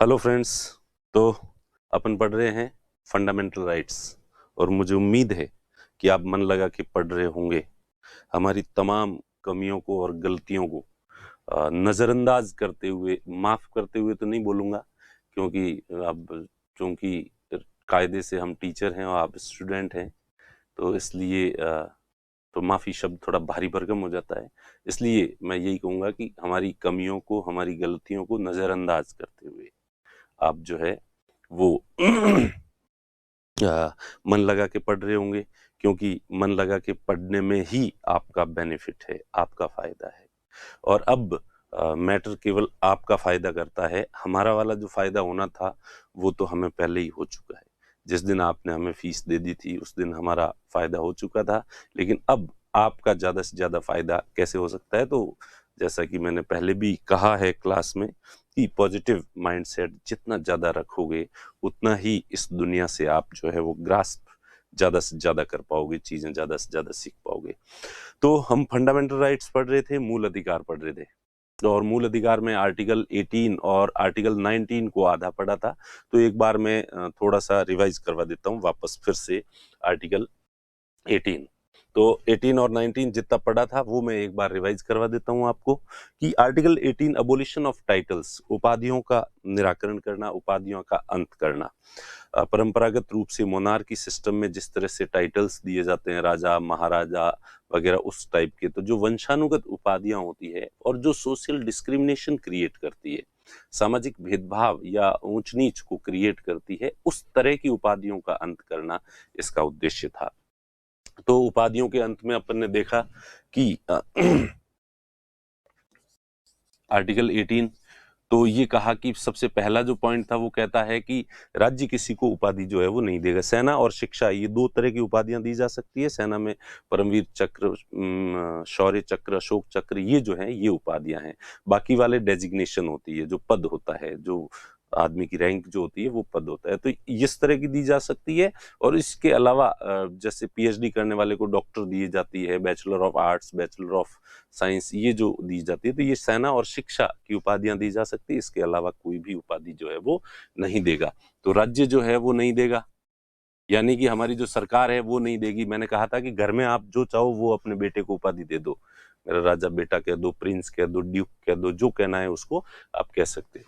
Hello friends. तो अपन पढ़ रहे हैं फंडामेंटल राइट्स और मुझे उम्मीद है कि आप मन लगा के पढ़ रहे होंगे। हमारी तमाम कमियों को और गलतियों को नज़रअंदाज करते हुए, माफ़ करते हुए तो नहीं बोलूँगा, क्योंकि अब चूँकि कायदे से हम टीचर हैं और आप स्टूडेंट हैं, तो इसलिए तो माफ़ी शब्द थोड़ा भारी भरकम हो जाता है। इसलिए मैं यही कहूँगा कि हमारी कमियों को, हमारी गलतियों को नज़रअंदाज करते हुए आप जो है वो मन लगा के पढ़ रहे होंगे, क्योंकि मन लगा के पढ़ने में ही आपका बेनिफिट है, आपका फ़ायदा है। और अब मैटर केवल आपका फ़ायदा करता है। हमारा वाला जो फ़ायदा होना था, वो तो हमें पहले ही हो चुका है। जिस दिन आपने हमें फ़ीस दे दी थी, उस दिन हमारा फ़ायदा हो चुका था। लेकिन अब आपका ज़्यादा से ज़्यादा फ़ायदा कैसे हो सकता है? तो जैसा कि मैंने पहले भी कहा है क्लास में कि पॉजिटिव माइंडसेट जितना ज़्यादा रखोगे, उतना ही इस दुनिया से आप जो है वो ग्रास्प ज़्यादा से ज़्यादा कर पाओगे, चीज़ें ज़्यादा से ज़्यादा सीख पाओगे। तो हम फंडामेंटल राइट्स पढ़ रहे थे, मूल अधिकार पढ़ रहे थे, और मूल अधिकार में आर्टिकल 18 और आर्टिकल 19 को आधा पढ़ा था। तो एक बार मैं थोड़ा सा रिवाइज करवा देता हूँ वापस फिर से आर्टिकल 18। तो 18 और 19 जितना पढ़ा था वो मैं एक बार रिवाइज करवा देता हूँ आपको कि आर्टिकल 18 अबोलिशन ऑफ टाइटल्स, उपाधियों का निराकरण करना, उपाधियों का अंत करना। परंपरागत रूप से मोनार्की सिस्टम में जिस तरह से टाइटल्स दिए जाते हैं, राजा महाराजा वगैरह उस टाइप के, तो जो वंशानुगत उपाधियां होती है और जो सोशल डिस्क्रिमिनेशन क्रिएट करती है, सामाजिक भेदभाव या ऊंच नीच को क्रिएट करती है, उस तरह की उपाधियों का अंत करना इसका उद्देश्य था। तो उपाधियों के अंत में अपन ने देखा कि आर्टिकल 18 तो ये कहा कि सबसे पहला जो पॉइंट था वो कहता है कि राज्य किसी को उपाधि जो है वो नहीं देगा। सेना और शिक्षा, ये दो तरह की उपाधियां दी जा सकती है। सेना में परमवीर चक्र, शौर्य चक्र, अशोक चक्र, ये जो है ये उपाधियां हैं। बाकी वाले डेजिग्नेशन होती है, जो पद होता है, जो आदमी की रैंक जो होती है वो पद होता है, तो इस तरह की दी जा सकती है। और इसके अलावा जैसे पीएचडी करने वाले को डॉक्टर दी जाती है, bachelor of arts, bachelor of science, ये जो दी जाती है, तो ये सेना और शिक्षा की उपाधियां दी जा सकती है। इसके अलावा कोई भी उपाधि जो है वो नहीं देगा। तो राज्य जो है वो नहीं देगा, यानी कि हमारी जो सरकार है वो नहीं देगी। मैंने कहा था कि घर में आप जो चाहो वो अपने बेटे को उपाधि दे दो, मेरा राजा बेटा कह दो, प्रिंस कह दो, ड्यूक कह दो, जो कहना है उसको आप कह सकते हैं।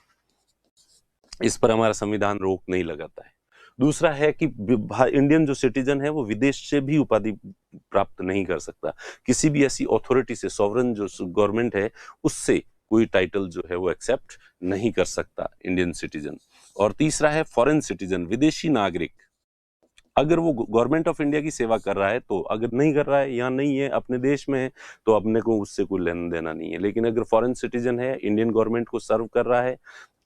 इस पर हमारा संविधान रोक नहीं लगाता है। दूसरा है कि इंडियन जो सिटीजन है वो विदेश से भी उपाधि प्राप्त नहीं कर सकता। किसी भी ऐसी अथॉरिटी से, सॉवरन जो गवर्नमेंट है उससे कोई टाइटल जो है वो एक्सेप्ट नहीं कर सकता इंडियन सिटीजन। और तीसरा है फॉरेन सिटीजन, विदेशी नागरिक। अगर वो गवर्नमेंट ऑफ इंडिया की सेवा कर रहा है तो, अगर नहीं कर रहा है, यहाँ नहीं है, अपने देश में है, तो अपने को उससे कोई लेना देना नहीं है। लेकिन अगर फॉरेन सिटीजन है, इंडियन गवर्नमेंट को सर्व कर रहा है,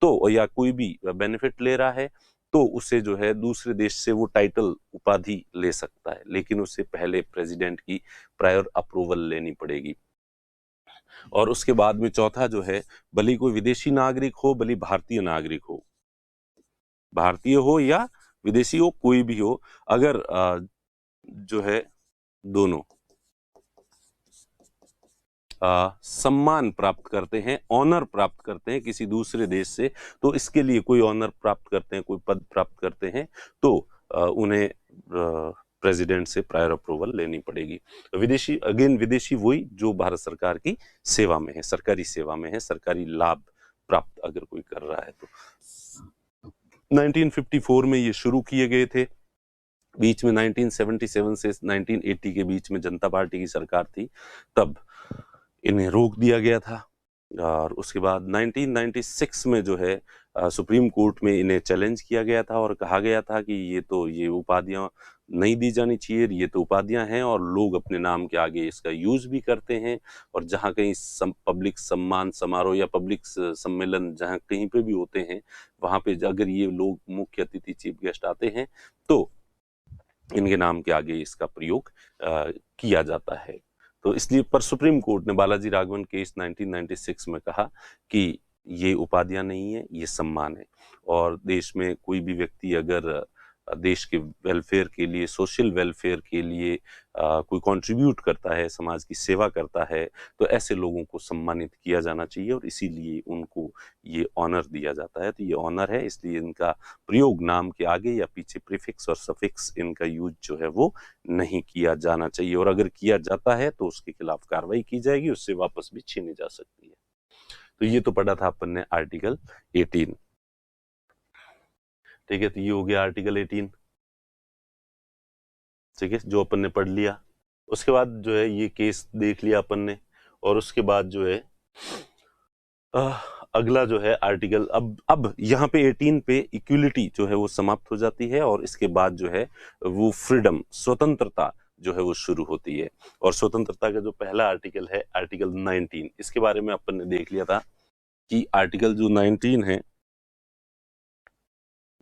तो या कोई भी बेनिफिट ले रहा है, तो उसे जो है दूसरे देश से वो टाइटल, उपाधि ले सकता है, लेकिन उससे पहले प्रेसिडेंट की प्रायर अप्रूवल लेनी पड़ेगी। और उसके बाद में चौथा जो है, भले कोई विदेशी नागरिक हो, भले भारतीय नागरिक हो, भारतीय हो या विदेशी हो, कोई भी हो, अगर जो है दोनों सम्मान प्राप्त करते हैं, ऑनर प्राप्त करते हैं किसी दूसरे देश से, तो इसके लिए कोई ऑनर प्राप्त करते हैं, कोई पद प्राप्त करते हैं, तो उन्हें प्रेसिडेंट से प्रायर अप्रूवल लेनी पड़ेगी। विदेशी, अगेन विदेशी वही जो भारत सरकार की सेवा में है, सरकारी सेवा में है, सरकारी लाभ प्राप्त अगर कोई कर रहा है तो। 1954 में ये शुरू किए गए थे। बीच में 1977 से 1980 के बीच में जनता पार्टी की सरकार थी, तब इन्हें रोक दिया गया था। और उसके बाद 1996 में जो है सुप्रीम कोर्ट में इन्हें चैलेंज किया गया था और कहा गया था कि ये उपाधियां नहीं दी जानी चाहिए, ये तो उपाधियां हैं और लोग अपने नाम के आगे इसका यूज भी करते हैं। और जहां कहीं पब्लिक सम्मान समारोह या पब्लिक सम्मेलन जहां कहीं पे भी होते हैं, वहां पे अगर ये लोग मुख्य अतिथि, चीफ गेस्ट आते हैं, तो इनके नाम के आगे इसका प्रयोग किया जाता है। तो इसलिए पर सुप्रीम कोर्ट ने बालाजी राघवन केस 1996 में कहा कि ये उपाधियां नहीं है, ये सम्मान है। और देश में कोई भी व्यक्ति अगर देश के वेलफेयर के लिए, सोशल वेलफेयर के लिए कोई कंट्रीब्यूट करता है, समाज की सेवा करता है, तो ऐसे लोगों को सम्मानित किया जाना चाहिए और इसीलिए उनको ये ऑनर दिया जाता है। तो ये ऑनर है, इसलिए इनका प्रयोग नाम के आगे या पीछे प्रीफिक्स और सफिक्स इनका यूज जो है वो नहीं किया जाना चाहिए, और अगर किया जाता है तो उसके खिलाफ कार्रवाई की जाएगी, उससे वापस भी छीनी जा सकती है। तो ये तो पढ़ा था अपन ने आर्टिकल 18। ठीक है, तो ये हो गया आर्टिकल 18। ठीक है, जो अपन ने पढ़ लिया। उसके बाद जो है ये केस देख लिया अपन ने, और उसके बाद जो है अगला जो है आर्टिकल, अब यहाँ पे 18 पे इक्वलिटी जो है वो समाप्त हो जाती है, और इसके बाद जो है वो फ्रीडम, स्वतंत्रता जो है वो शुरू होती है। और स्वतंत्रता का जो पहला आर्टिकल है आर्टिकल 19, इसके बारे में अपन ने देख लिया था कि आर्टिकल जो 19 है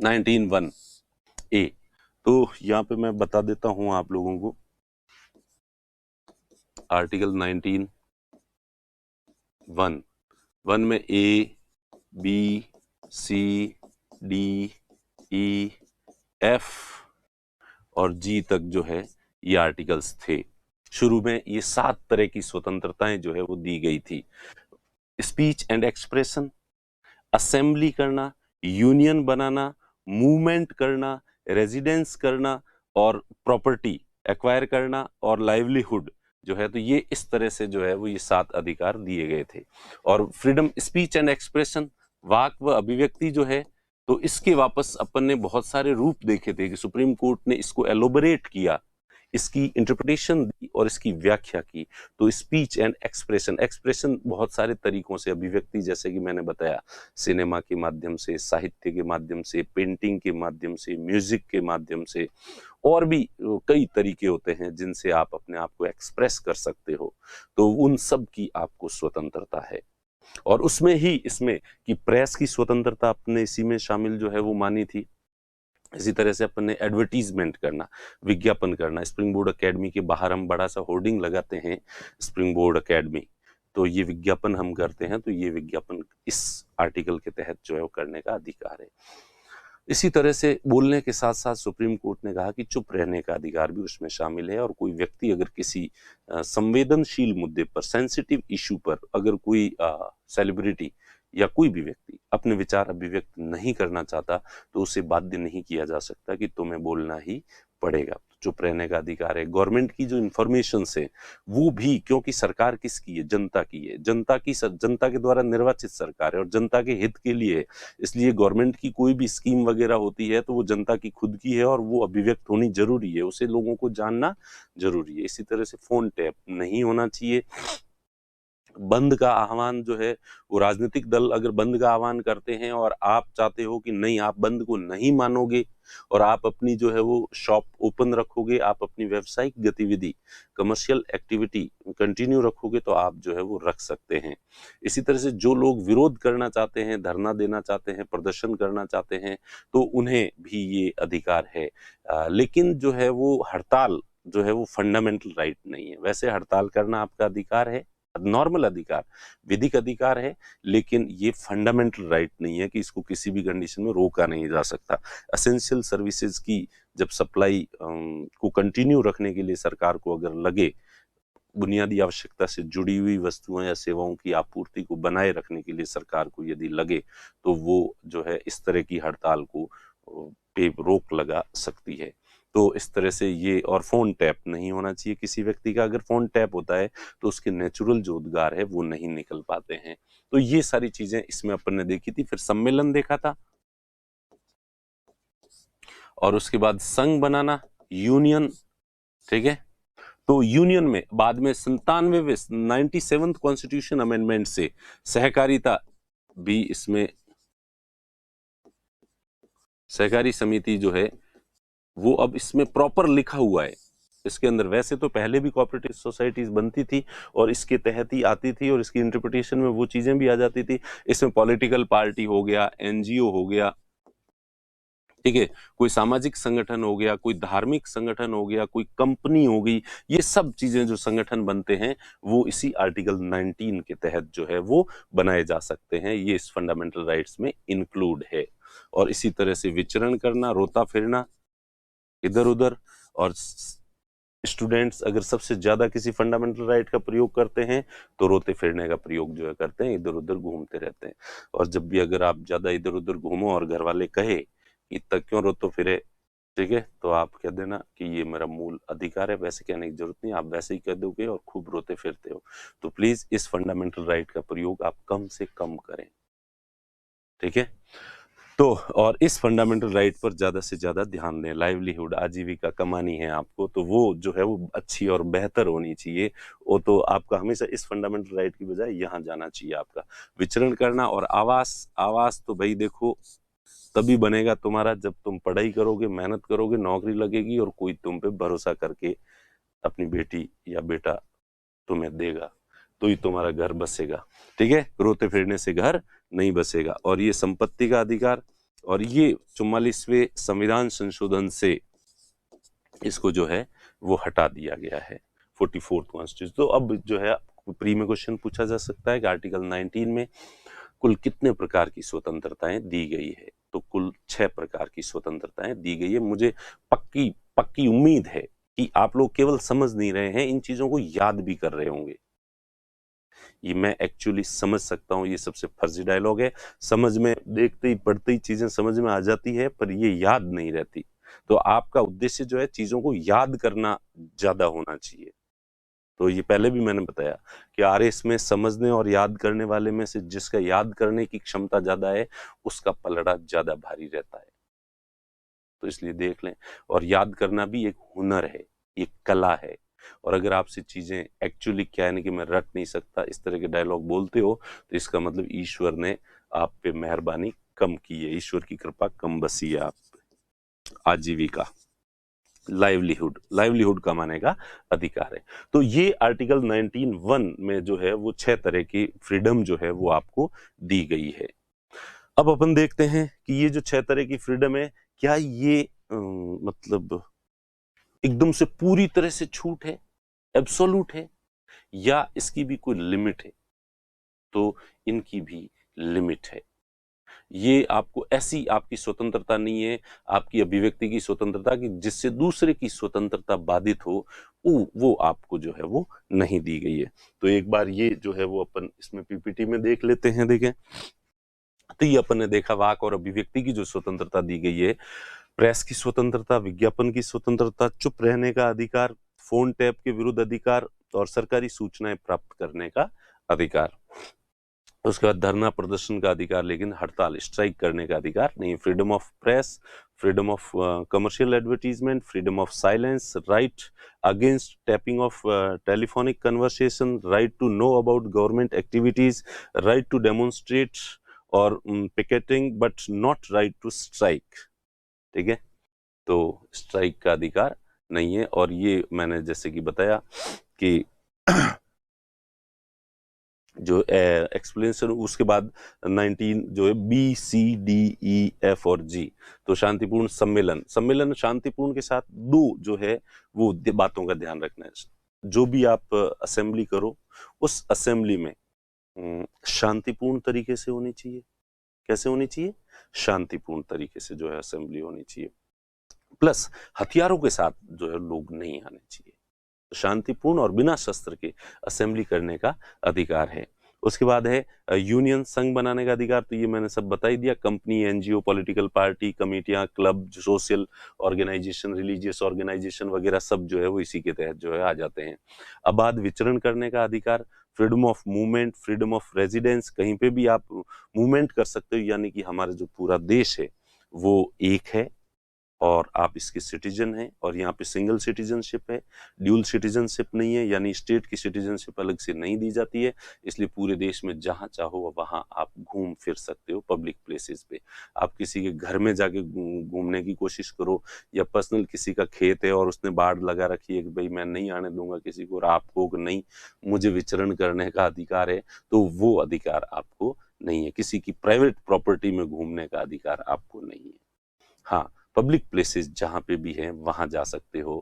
19(1)(a), तो यहाँ पे मैं बता देता हूं आप लोगों को। आर्टिकल 19(1) में ए, B, C, D, E, F और जी तक जो है ये आर्टिकल्स थे। शुरू में ये 7 तरह की स्वतंत्रताएं जो है वो दी गई थी। स्पीच एंड एक्सप्रेशन, असेंबली करना, यूनियन बनाना, मूवमेंट करना, रेजिडेंस करना और प्रॉपर्टी एक्वायर करना और लाइवलीहुड जो है, तो ये इस तरह से जो है वो ये 7 अधिकार दिए गए थे। और फ्रीडम स्पीच एंड एक्सप्रेशन, वाक व अभिव्यक्ति जो है, तो इसके वापस अपन ने बहुत सारे रूप देखे थे कि सुप्रीम कोर्ट ने इसको एलोबरेट किया, इसकी इंटरप्रिटेशन दी और इसकी व्याख्या की। तो स्पीच एंड एक्सप्रेशन, एक्सप्रेशन बहुत सारे तरीकों से, अभिव्यक्ति जैसे कि मैंने बताया, सिनेमा के माध्यम से, साहित्य के माध्यम से, पेंटिंग के माध्यम से, म्यूजिक के माध्यम से, और भी कई तरीके होते हैं जिनसे आप अपने आप को एक्सप्रेस कर सकते हो। तो उन सब की आपको स्वतंत्रता है। और उसमें ही इसमें कि प्रेस की स्वतंत्रता अपने इसी में शामिल जो है वो मानी थी। इसी तरह से अपन ने एडवर्टीजमेंट करना, विज्ञापन करना। स्प्रिंग बोर्ड एकेडमी के बाहर हम बड़ा सा होर्डिंग लगाते हैं, स्प्रिंग बोर्ड एकेडमी, तो ये विज्ञापन हम करते हैं, तो ये विज्ञापन इस आर्टिकल के तहत जो है वो करने का अधिकार है। इसी तरह से बोलने के साथ साथ सुप्रीम कोर्ट ने कहा कि चुप रहने का अधिकार भी उसमें शामिल है। और कोई व्यक्ति अगर किसी संवेदनशील मुद्दे पर, सेंसिटिव इशू पर, अगर कोई सेलिब्रिटी या कोई भी व्यक्ति अपने विचार अभिव्यक्त नहीं करना चाहता, तो उसे बाध्य नहीं किया जा सकता कि तुम्हें बोलना ही पड़ेगा। चुप रहने का अधिकार है। गवर्नमेंट की जो इंफॉर्मेशन है वो भी, क्योंकि सरकार किसकी है? जनता की है। जनता के द्वारा निर्वाचित सरकार है और जनता के हित के लिए है। इसलिए गवर्नमेंट की कोई भी स्कीम वगैरह होती है तो वो जनता की खुद की है और वो अभिव्यक्त होनी जरूरी है, उसे लोगों को जानना जरूरी है। इसी तरह से फोन टैप नहीं होना चाहिए। बंद का आह्वान जो है, वो राजनीतिक दल अगर बंद का आह्वान करते हैं और आप चाहते हो कि नहीं, आप बंद को नहीं मानोगे और आप अपनी जो है वो शॉप ओपन रखोगे, आप अपनी व्यावसायिक गतिविधि, कमर्शियल एक्टिविटी कंटिन्यू रखोगे, तो आप जो है वो रख सकते हैं। इसी तरह से जो लोग विरोध करना चाहते हैं, धरना देना चाहते हैं, प्रदर्शन करना चाहते हैं, तो उन्हें भी ये अधिकार है। लेकिन जो है वो हड़ताल जो है वो फंडामेंटल राइट नहीं है। वैसे हड़ताल करना आपका अधिकार है, नॉर्मल अधिकार, विधिक अधिकार है, लेकिन ये फंडामेंटल राइट नहीं है कि इसको किसी भी कंडीशन में रोका नहीं जा सकता। एसेंशियल सर्विसेज की जब सप्लाई को कंटिन्यू रखने के लिए सरकार को अगर लगे, बुनियादी आवश्यकता से जुड़ी हुई वस्तुओं या सेवाओं की आपूर्ति को बनाए रखने के लिए सरकार को यदि लगे, तो वो जो है इस तरह की हड़ताल को पे रोक लगा सकती है। तो इस तरह से ये, और फोन टैप नहीं होना चाहिए किसी व्यक्ति का। अगर फोन टैप होता है तो उसके नेचुरल जो उद्गार है वो नहीं निकल पाते हैं। तो ये सारी चीजें इसमें अपन ने देखी थी। फिर सम्मेलन देखा था, और उसके बाद संघ बनाना, यूनियन। ठीक है, तो यूनियन में बाद में 97वें कॉन्स्टिट्यूशन अमेंडमेंट से सहकारिता भी, इसमें सहकारी समिति जो है वो अब इसमें प्रॉपर लिखा हुआ है इसके अंदर। वैसे तो पहले भी कोऑपरेटिव सोसाइटीज बनती थी और इसके तहत ही आती थी और इसकी इंटरप्रिटेशन में वो चीजें भी आ जाती थी। इसमें पॉलिटिकल पार्टी हो गया, एनजीओ हो गया, ठीक है, कोई सामाजिक संगठन हो गया, कोई धार्मिक संगठन हो गया, कोई कंपनी हो गई, ये सब चीजें जो संगठन बनते हैं वो इसी आर्टिकल 19 के तहत जो है वो बनाए जा सकते हैं। ये इस फंडामेंटल राइट्स में इंक्लूड है। और इसी तरह से विचरण करना, रोता फिरना, इधर उधर। और स्टूडेंट्स अगर सबसे ज्यादा किसी फंडामेंटल राइट का प्रयोग करते हैं तो रोते फिरने का प्रयोग जो है करते हैं, इधर उधर घूमते रहते हैं। और जब भी अगर आप ज्यादा इधर उधर घूमो और घर वाले कहे कि इतना क्यों रोते फिरे, ठीक है, तो आप कह देना कि ये मेरा मूल अधिकार है, वैसे कहने की जरूरत नहीं, आप वैसे ही कह दोगे और खूब रोते फिरते हो। तो प्लीज इस फंडामेंटल राइट का प्रयोग आप कम से कम करें, ठीक है। तो और इस फंडामेंटल राइट पर ज्यादा से ज्यादा ध्यान दें। लाइवलीहुड, आजीविका कमानी है आपको, तो वो जो है वो अच्छी और बेहतर होनी चाहिए। वो तो आपका हमेशा इस फंडामेंटल राइट की बजाय यहाँ जाना चाहिए आपका विचरण करना। और आवास, आवास तो भाई देखो तभी बनेगा तुम्हारा जब तुम पढ़ाई करोगे, मेहनत करोगे, नौकरी लगेगी और कोई तुम पे भरोसा करके अपनी बेटी या बेटा तुम्हें देगा, तो ही तुम्हारा घर बसेगा, ठीक है। रोते फिरने से घर नहीं बसेगा। और ये संपत्ति का अधिकार, और ये 44वें संविधान संशोधन से इसको जो है वो हटा दिया गया है, 44th कॉन्स्टिट्यूशन। तो अब जो है प्री में क्वेश्चन पूछा जा सकता है कि आर्टिकल 19 में कुल कितने प्रकार की स्वतंत्रताएं दी गई है। तो कुल 6 प्रकार की स्वतंत्रताएं दी गई है। मुझे पक्की पक्की उम्मीद है कि आप लोग केवल समझ नहीं रहे हैं, इन चीजों को याद भी कर रहे होंगे। ये मैं एक्चुअली समझ सकता हूँ, ये सबसे फर्जी डायलॉग है, समझ में देखते ही पढ़ते ही चीजें समझ में आ जाती है पर ये याद नहीं रहती। तो आपका उद्देश्य जो है चीजों को याद करना ज्यादा होना चाहिए। तो ये पहले भी मैंने बताया कि आरएस में समझने और याद करने वाले में से जिसका याद करने की क्षमता ज्यादा है उसका पलड़ा ज्यादा भारी रहता है। तो इसलिए देख लें, और याद करना भी एक हुनर है, एक कला है। और अगर आपसे चीजें एक्चुअली क्या है ना कि मैं रट नहीं सकता इस तरह के डायलॉग बोलते हो, तो इसका मतलब ईश्वर ने आप पे मेहरबानी कम की है, ईश्वर की कृपा कम बसी है आप पे। आजीविका, लाइवलीहुड, लाइवलीहुड कमाने का अधिकार है। तो ये आर्टिकल 19(1) में जो है वो 6 तरह की फ्रीडम जो है वो आपको दी गई है। अब अपन देखते हैं कि ये जो 6 तरह की फ्रीडम है, क्या ये मतलब एकदम से पूरी तरह से छूट है, एब्सोल्यूट है, या इसकी भी कोई लिमिट है। तो इनकी भी लिमिट है। ये आपको ऐसी आपकी स्वतंत्रता नहीं है, आपकी अभिव्यक्ति की स्वतंत्रता की जिससे दूसरे की स्वतंत्रता बाधित हो, वो आपको जो है वो नहीं दी गई है। तो एक बार ये जो है वो अपन इसमें पीपीटी में देख लेते हैं। देखें तो ये अपन ने देखा वाक और अभिव्यक्ति की जो स्वतंत्रता दी गई है, प्रेस की स्वतंत्रता, विज्ञापन की स्वतंत्रता, चुप रहने का अधिकार, फोन टैप के विरुद्ध अधिकार और सरकारी सूचनाएं प्राप्त करने का अधिकार। उसके बाद धरना प्रदर्शन का अधिकार, लेकिन हड़ताल स्ट्राइक करने का अधिकार नहीं। Freedom of press, freedom of commercial advertisement, freedom of silence, right against tapping of telephonic conversation, right to know about government activities, right to demonstrate और picketing but not right to strike, ठीक है। तो strike का अधिकार नहीं है। और ये मैंने जैसे कि बताया कि जो एक्सप्लेनेशन, उसके बाद 19 जो है BCDEF और G, तो शांतिपूर्ण सम्मेलन, सम्मेलन शांतिपूर्ण के साथ दो जो है वो बातों का ध्यान रखना है। जो भी आप असेंबली करो उस असेंबली में शांतिपूर्ण तरीके से होनी चाहिए। कैसे होनी चाहिए? शांतिपूर्ण तरीके से जो है असेंबली होनी चाहिए। प्लस हथियारों के साथ जो है लोग नहीं आने चाहिए। शांतिपूर्ण और बिना शस्त्र के असेंबली करने का अधिकार है। उसके बाद है यूनियन, संघ बनाने का अधिकार, तो ये मैंने सब बता ही दिया। कंपनी, एनजीओ, पॉलिटिकल पार्टी, कमेटियां, club, social organisation, religious organisation वगैरह सब जो है वो इसी के तहत जो है आ जाते हैं। आबाद विचरण करने का अधिकार, freedom of movement, freedom of residence, कहीं पे भी आप मूवमेंट कर सकते हो, यानी कि हमारा जो पूरा देश है वो एक है और आप इसके सिटीजन हैं, और यहाँ पे सिंगल सिटीजनशिप है, ड्यूल सिटीजनशिप नहीं है, यानी स्टेट की सिटीजनशिप अलग से नहीं दी जाती है। इसलिए पूरे देश में जहां चाहो वहां आप घूम फिर सकते हो पब्लिक प्लेसेस पे। आप किसी के घर में जाके घूमने की कोशिश करो, या पर्सनल किसी का खेत है और उसने बाड़ लगा रखी है कि भाई मैं नहीं आने दूंगा किसी को, और आपको नहीं, मुझे विचरण करने का अधिकार है, तो वो अधिकार आपको नहीं है। किसी की प्राइवेट प्रॉपर्टी में घूमने का अधिकार आपको नहीं है। हाँ, पब्लिक प्लेसेस जहां पे भी हैं वहां जा सकते हो,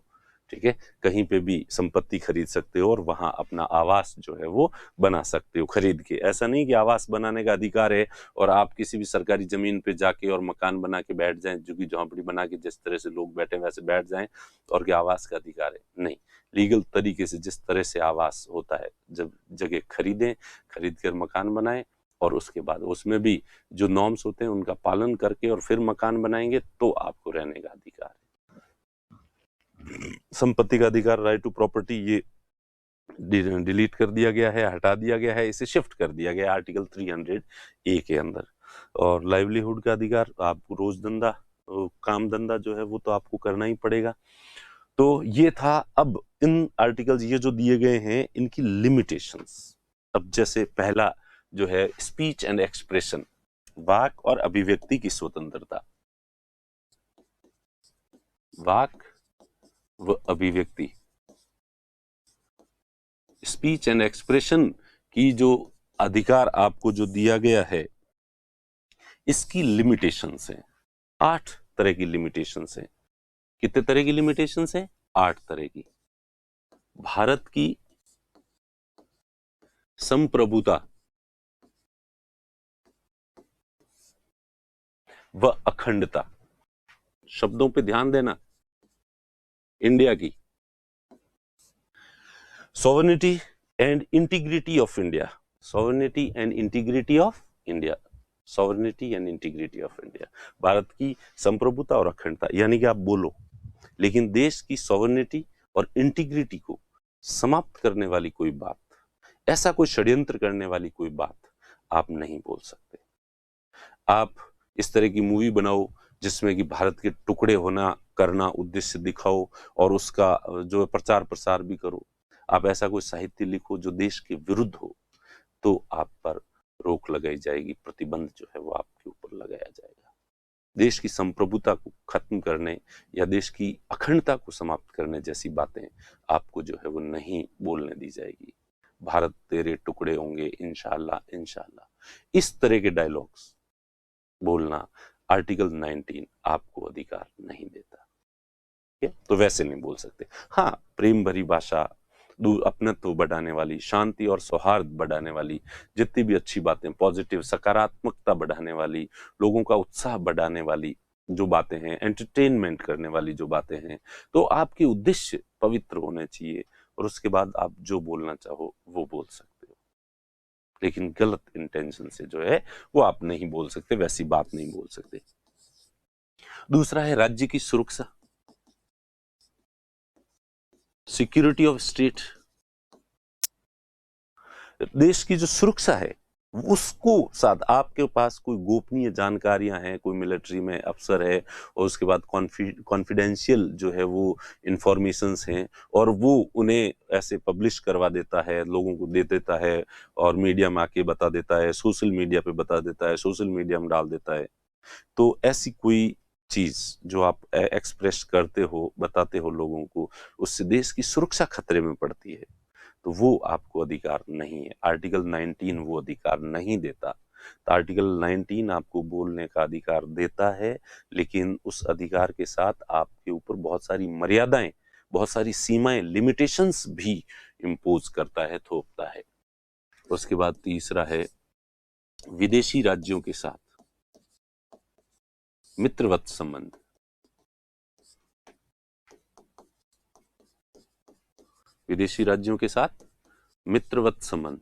ठीक है, कहीं पे भी संपत्ति खरीद सकते हो और वहां अपना आवास जो है वो बना सकते हो खरीद के। ऐसा नहीं कि आवास बनाने का अधिकार है और आप किसी भी सरकारी जमीन पे जाके और मकान बना के बैठ जाएं, झुग्गी झोंपड़ी बना के जिस तरह से लोग बैठे वैसे बैठ जाएं और क्या आवास का अधिकार है। नहीं, लीगल तरीके से जिस तरह से आवास होता है, जब जगह खरीदें, खरीद कर मकान बनाएं और उसके बाद उसमें भी जो नॉर्म्स होते हैं उनका पालन करके और फिर मकान बनाएंगे तो आपको रहने का अधिकार है। संपत्ति का अधिकार, राइट टू प्रॉपर्टी, ये डिलीट कर दिया गया है, हटा दिया गया है, इसे शिफ्ट कर दिया गया है आर्टिकल 300A के अंदर। और लाइवलीहुड का अधिकार, आपको रोज धंधा, काम धंधा जो है वो तो आपको करना ही पड़ेगा। तो ये था। अब इन आर्टिकल्स ये जो दिए गए हैं इनकी लिमिटेशंस। अब जैसे पहला जो है स्पीच एंड एक्सप्रेशन, वाक और अभिव्यक्ति की स्वतंत्रता। वाक व अभिव्यक्ति, स्पीच एंड एक्सप्रेशन की जो अधिकार आपको जो दिया गया है इसकी लिमिटेशंस हैं। 8 तरह की लिमिटेशंस हैं। कितने तरह की लिमिटेशंस हैं? 8 तरह की। भारत की संप्रभुता व अखंडता, शब्दों पे ध्यान देना। इंडिया की sovereignty and integrity of India, sovereignty and integrity of India, sovereignty and integrity of India, Bharat की संप्रभुता और अखंडता। यानी कि आप बोलो, लेकिन देश की सॉवरेनिटी और इंटीग्रिटी को समाप्त करने वाली कोई बात, ऐसा कोई षड्यंत्र करने वाली कोई बात आप नहीं बोल सकते। आप इस तरह की मूवी बनाओ जिसमें कि भारत के टुकड़े होना करना उद्देश्य दिखाओ और उसका जो प्रचार प्रसार भी करो। आप ऐसा कोई साहित्य लिखो जो देश के विरुद्ध हो, तो आप पर रोक लगाई जाएगी, प्रतिबंध जो है वो आपके ऊपर लगाया जाएगा। देश की संप्रभुता को खत्म करने या देश की अखंडता को समाप्त करने जैसी बातें आपको जो है वो नहीं बोलने दी जाएगी। भारत तेरे टुकड़े होंगे इंशाअल्लाह इंशाअल्लाह, इस तरह के डायलॉग्स बोलना आर्टिकल 19 आपको अधिकार नहीं देता। ठीक है, तो वैसे नहीं बोल सकते। हाँ, प्रेम भरी भाषा, अपनत्व बढ़ाने वाली, शांति और सौहार्द बढ़ाने वाली जितनी भी अच्छी बातें, पॉजिटिव सकारात्मकता बढ़ाने वाली, लोगों का उत्साह बढ़ाने वाली जो बातें हैं, एंटरटेनमेंट करने वाली जो बातें हैं, तो आपके उद्देश्य पवित्र होने चाहिए और उसके बाद आप जो बोलना चाहो वो बोल सकते हो। लेकिन गलत इंटेंशन से जो है वो आप नहीं बोल सकते, वैसी बात नहीं बोल सकते। दूसरा है राज्य की सुरक्षा, सिक्योरिटी ऑफ स्टेट। देश की जो सुरक्षा है उसको साथ, आपके पास कोई गोपनीय जानकारियां हैं, कोई मिलिट्री में अफसर है और उसके बाद कॉन्फिडेंशियल जो है वो इंफॉर्मेशंस हैं और वो उन्हें ऐसे पब्लिश करवा देता है, लोगों को दे देता है और मीडिया में आके बता देता है, सोशल मीडिया पे बता देता है, सोशल मीडिया में डाल देता है। तो ऐसी कोई चीज जो आप एक्सप्रेस करते हो, बताते हो लोगों को, उससे देश की सुरक्षा खतरे में पड़ती है, तो वो आपको अधिकार नहीं है। आर्टिकल 19 वो अधिकार नहीं देता। तो आर्टिकल 19 आपको बोलने का अधिकार देता है, लेकिन उस अधिकार के साथ आपके ऊपर बहुत सारी मर्यादाएं, बहुत सारी सीमाएं, लिमिटेशंस भी इम्पोज करता है, थोपता है। उसके बाद तीसरा है विदेशी राज्यों के साथ मित्रवत संबंध। विदेशी राज्यों के साथ मित्रवत संबंध,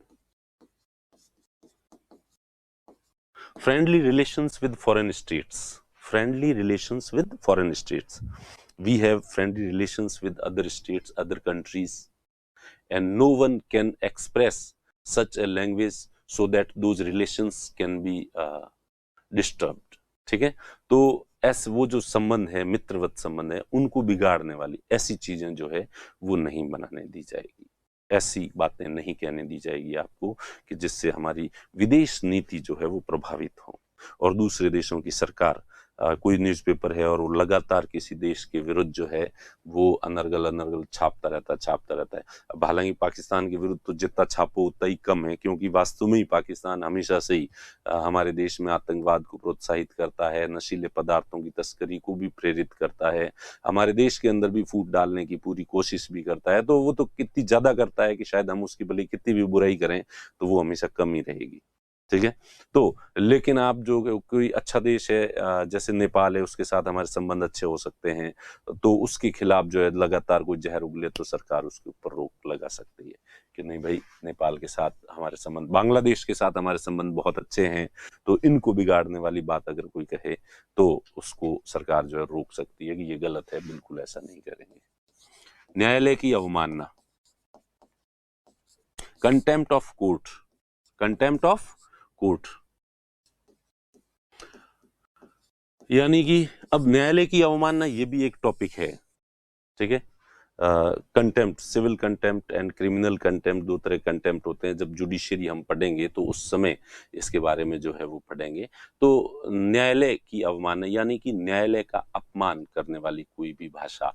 friendly relations with foreign states, friendly relations with foreign states. We have friendly relations with other states, other countries, and no one can express such a language so that those relations can be disturbed. ठीक है, तो ऐसे वो जो संबंध है, मित्रवत संबंध है, उनको बिगाड़ने वाली ऐसी चीजें जो है वो नहीं बनाने दी जाएगी, ऐसी बातें नहीं कहने दी जाएगी आपको कि जिससे हमारी विदेश नीति जो है वो प्रभावित हो और दूसरे देशों की सरकार कोई न्यूज़पेपर है और वो लगातार किसी देश के विरुद्ध जो है वो अनर्गल छापता रहता है। अब हालांकि पाकिस्तान के विरुद्ध तो जितना छापो उतना ही कम है, क्योंकि वास्तव में ही पाकिस्तान हमेशा से ही हमारे देश में आतंकवाद को प्रोत्साहित करता है, नशीले पदार्थों की तस्करी को भी प्रेरित करता है, हमारे देश के अंदर भी फूट डालने की पूरी कोशिश भी करता है। तो वो तो कितनी ज्यादा करता है कि शायद हम उसकी भले कितनी भी बुराई करें तो वो हमेशा कम ही रहेगी। ठीक है। तो लेकिन आप जो कोई अच्छा देश है जैसे नेपाल है, उसके साथ हमारे संबंध अच्छे हो सकते हैं, तो उसके खिलाफ जो है लगातार कोई जहर उगले तो सरकार उसके ऊपर रोक लगा सकती है कि नहीं भाई, नेपाल के साथ हमारे संबंध, बांग्लादेश के साथ हमारे संबंध बहुत अच्छे हैं, तो इनको बिगाड़ने वाली बात अगर कोई कहे तो उसको सरकार जो है रोक सकती है कि ये गलत है, बिल्कुल ऐसा नहीं करेंगे। न्यायालय की अवमानना, contempt of court, contempt of court, यानी कि अब न्यायालय की अवमानना ये भी एक टॉपिक है। ठीक है। Contempt, civil contempt and criminal contempt, दो तरह कंटेम्प्ट होते हैं। जब जुडिशरी हम पढ़ेंगे तो उस समय इसके बारे में जो है वो पढ़ेंगे। तो न्यायालय की अवमानना यानी कि न्यायालय का अपमान करने वाली कोई भी भाषा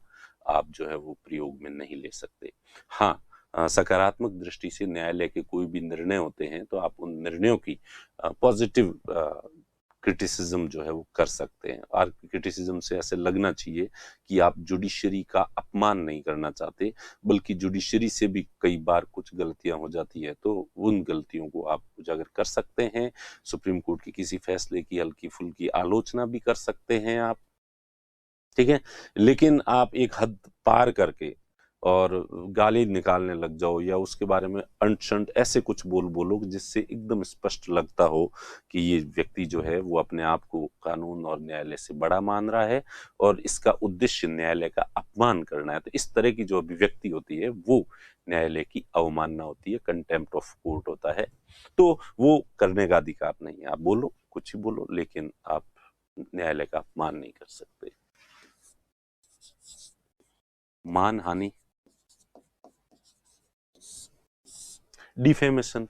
आप जो है वो प्रयोग में नहीं ले सकते। हाँ, सकारात्मक दृष्टि से न्यायालय के कोई भी निर्णय होते हैं तो आप उन निर्णयों की पॉजिटिव क्रिटिसिज्म जो है वो कर सकते हैं, और क्रिटिसिज्म से ऐसे लगना चाहिए कि आप जुडिशरी का अपमान नहीं करना चाहते, बल्कि जुडिशरी से भी कई बार कुछ गलतियां हो जाती है तो उन गलतियों को आप उजागर कर सकते हैं। सुप्रीम कोर्ट के किसी फैसले की हल्की फुल्की आलोचना भी कर सकते हैं आप। ठीक है। लेकिन आप एक हद पार करके और गाली निकालने लग जाओ या उसके बारे में अंट-शंट ऐसे कुछ बोलो जिससे एकदम स्पष्ट लगता हो कि ये व्यक्ति जो है वो अपने आप को कानून और न्यायालय से बड़ा मान रहा है और इसका उद्देश्य न्यायालय का अपमान करना है, तो इस तरह की जो अभिव्यक्ति होती है वो न्यायालय की अवमानना होती है, कंटेम्प्ट ऑफ कोर्ट होता है। तो वो करने का अधिकार नहीं है। आप बोलो, कुछ ही बोलो, लेकिन आप न्यायालय का अपमान नहीं कर सकते। मानहानि, डिफेमेशन,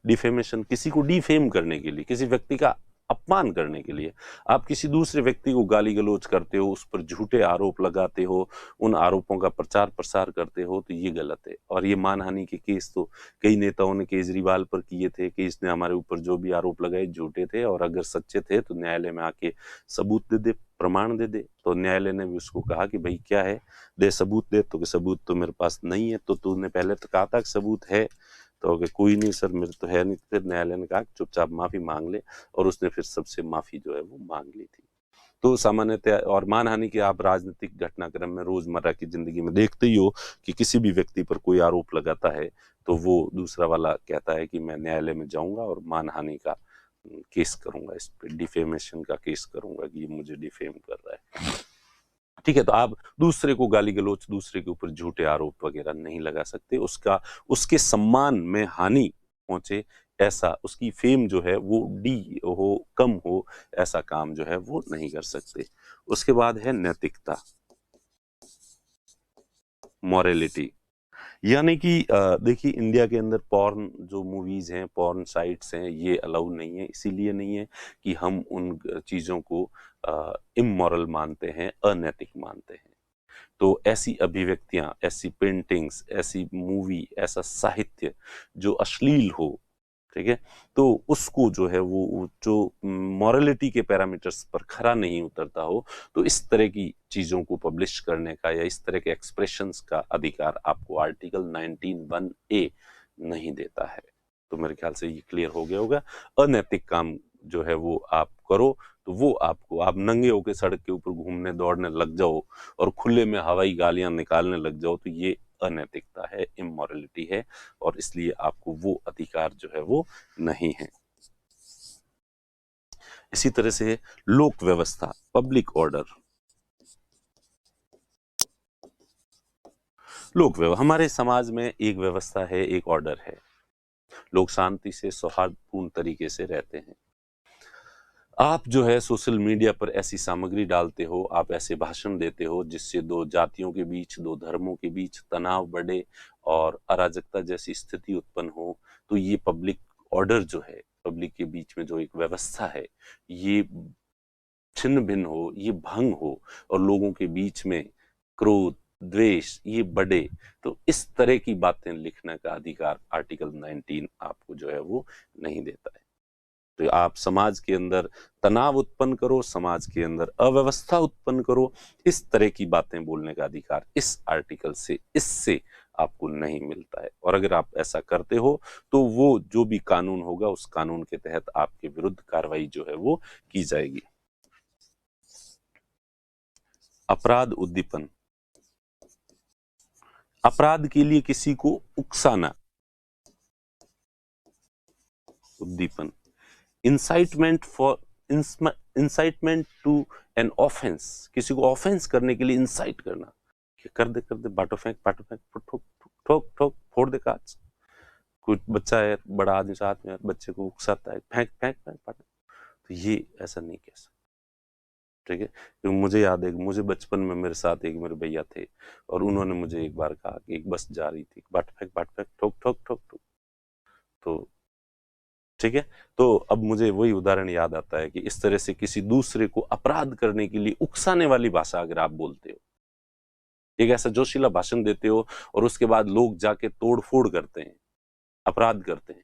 डिफेमेशन किसी को डिफेम करने के लिए, किसी व्यक्ति का अपमान करने के लिए आप किसी दूसरे व्यक्ति को गाली गलौज करते हो, उस पर झूठे आरोप लगाते हो, उन आरोपों का प्रचार प्रसार करते हो, तो ये गलत है। और ये मानहानि के केस तो कई नेताओं ने केजरीवाल पर किए थे कि इसने हमारे ऊपर जो भी आरोप लगाए झूठे थे, और अगर सच्चे थे तो न्यायालय में आके सबूत दे दे, प्रमाण दे दे। तो न्यायालय ने भी उसको कहा कि भाई क्या है, दे सबूत दे। तो सबूत तो मेरे पास नहीं है। तो तूने पहले तो कहा था कि सबूत है, तो अगर कोई नहीं सर मेरे तो है नहीं, तो फिर न्यायालय ने कहा चुपचाप माफी मांग ले, और उसने फिर सबसे माफी जो है वो मांग ली थी। तो सामान्यतः, और मानहानि के आप राजनीतिक घटनाक्रम में रोजमर्रा की जिंदगी में देखते ही हो कि किसी भी व्यक्ति पर कोई आरोप लगाता है तो वो दूसरा वाला कहता है कि मैं न्यायालय में जाऊंगा और मानहानि का केस करूंगा, इस पे डिफेमेशन का केस करूंगा कि ये मुझे डिफेम कर रहा है। ठीक है। तो आप दूसरे को गाली गलौज, दूसरे के ऊपर झूठे आरोप वगैरह नहीं लगा सकते, उसका उसके सम्मान में हानि पहुंचे ऐसा, उसकी फेम जो है वो डी हो, कम हो, ऐसा काम जो है वो नहीं कर सकते। उसके बाद है नैतिकता, मॉरलिटी, यानी कि देखिए इंडिया के अंदर पॉर्न जो मूवीज हैं, पॉर्न साइट्स हैं, ये अलाउ नहीं है। इसीलिए नहीं है कि हम उन चीजों को इमोरल मानते हैं, अनैतिक मानते हैं। तो ऐसी अभिव्यक्तियां, ऐसी पेंटिंग्स, ऐसी मूवी, ऐसा साहित्य जो अश्लील हो, ठीक है, तो उसको जो है वो जो मॉरलिटी के पैरामीटर्स पर खरा नहीं उतरता हो, तो इस तरह की चीजों को पब्लिश करने का या इस तरह के एक्सप्रेशंस का अधिकार आपको आर्टिकल 19(1)(a नहीं देता है। तो मेरे ख्याल से ये क्लियर हो गया होगा। अनैतिक काम जो है वो आप करो तो वो आपको, आप नंगे होकर सड़क के ऊपर घूमने दौड़ने लग जाओ और खुले में हवाई गालियां निकालने लग जाओ, तो ये अनैतिकता है, इमोरलिटी है, और इसलिए आपको वो अधिकार जो है वो नहीं है। इसी तरह से लोक व्यवस्था, पब्लिक ऑर्डर, लोक व्यवस्था हमारे समाज में एक व्यवस्था है, एक ऑर्डर है। लोग शांति से सौहार्दपूर्ण तरीके से रहते हैं। आप जो है सोशल मीडिया पर ऐसी सामग्री डालते हो, आप ऐसे भाषण देते हो जिससे दो जातियों के बीच, दो धर्मों के बीच तनाव बढ़े और अराजकता जैसी स्थिति उत्पन्न हो, तो ये पब्लिक ऑर्डर जो है, पब्लिक के बीच में जो एक व्यवस्था है, ये छिन्न भिन्न हो, ये भंग हो और लोगों के बीच में क्रोध, द्वेष ये बढ़े, तो इस तरह की बातें लिखने का अधिकार आर्टिकल 19 आपको जो है वो नहीं देता है। तो आप समाज के अंदर तनाव उत्पन्न करो, समाज के अंदर अव्यवस्था उत्पन्न करो, इस तरह की बातें बोलने का अधिकार इस आर्टिकल से, इससे आपको नहीं मिलता है। और अगर आप ऐसा करते हो तो वो जो भी कानून होगा उस कानून के तहत आपके विरुद्ध कार्रवाई जो है वो की जाएगी। अपराध उद्दीपन, अपराध के लिए किसी को उकसाना, उद्दीपन। Incitement for incitement to an offence, किसी को ऑफेंस करने के लिए इंसाइट करना, कर दे बाटो फेंक, ठोक ठोक ठोक फोड़ दे कांच। कुछ बच्चा है, बड़ा आदमी साथ में बच्चे को उकसाता है, फेंक फेंक फेंक बाटो, तो ये ऐसा नहीं कह सकते, ठीक है। तो मुझे याद है, मुझे बचपन में मेरे साथ एक मेरे भैया थे और उन्होंने मुझे एक बार कहा कि एक बस जा रही थी, बाट फेंक ठोक ठोक ठोक ठोक, तो ठीक है। तो अब मुझे वही उदाहरण याद आता है कि इस तरह से किसी दूसरे को अपराध करने के लिए उकसाने वाली भाषा अगर आप बोलते हो, एक ऐसा जोशीला भाषण देते हो और उसके बाद लोग जाके तोड़ फोड़ करते हैं, अपराध करते हैं,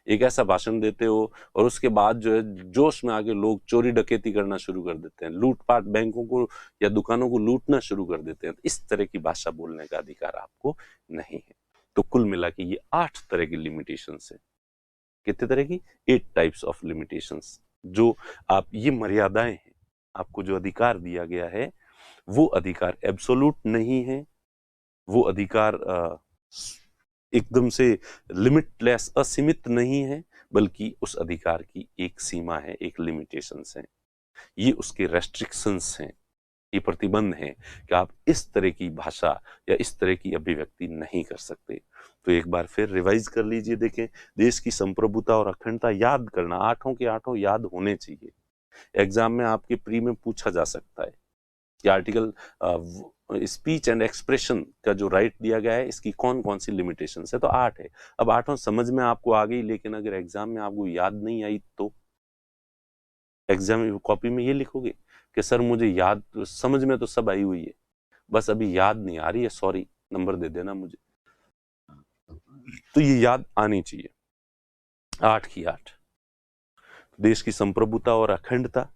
एक ऐसा भाषण देते हो और उसके बाद जो है जोश में आके लोग चोरी डकैती करना शुरू कर देते हैं, लूटपाट, बैंकों को या दुकानों को लूटना शुरू कर देते हैं, तो इस तरह की भाषा बोलने का अधिकार आपको नहीं है। तो कुल मिला के ये 8 तरह की लिमिटेशंस है। कितने तरह की? 8 टाइप्स ऑफ लिमिटेशंस। जो आप, ये मर्यादाएं हैं, आपको जो अधिकार दिया गया है वो अधिकार एब्सोल्यूट नहीं है, वो अधिकार एकदम से लिमिटलेस, असीमित नहीं है, बल्कि उस अधिकार की एक सीमा है, एक लिमिटेशंस है, ये उसके रेस्ट्रिक्शंस हैं, ये प्रतिबंध हैं कि आप इस तरह की भाषा या इस तरह की अभिव्यक्ति नहीं कर सकते। तो एक बार फिर रिवाइज कर लीजिए, देखें, देश की संप्रभुता और अखंडता याद करना, 8 के 8 याद होने चाहिए। एग्जाम में आपके प्री में पूछा जा सकता है कि आर्टिकल स्पीच एंड एक्सप्रेशन का जो राइट दिया गया है, इसकी कौन कौन सी लिमिटेशन है, तो 8 है। अब 8 समझ में आपको आ गई, लेकिन अगर एग्जाम में आपको याद नहीं आई तो एग्जाम कॉपी में ये लिखोगे कि सर मुझे याद, समझ में तो सब आई हुई है, बस अभी याद नहीं आ रही है, सॉरी, नंबर दे देना मुझे। तो ये याद आनी चाहिए, 8 की 8। देश की संप्रभुता और अखंडता,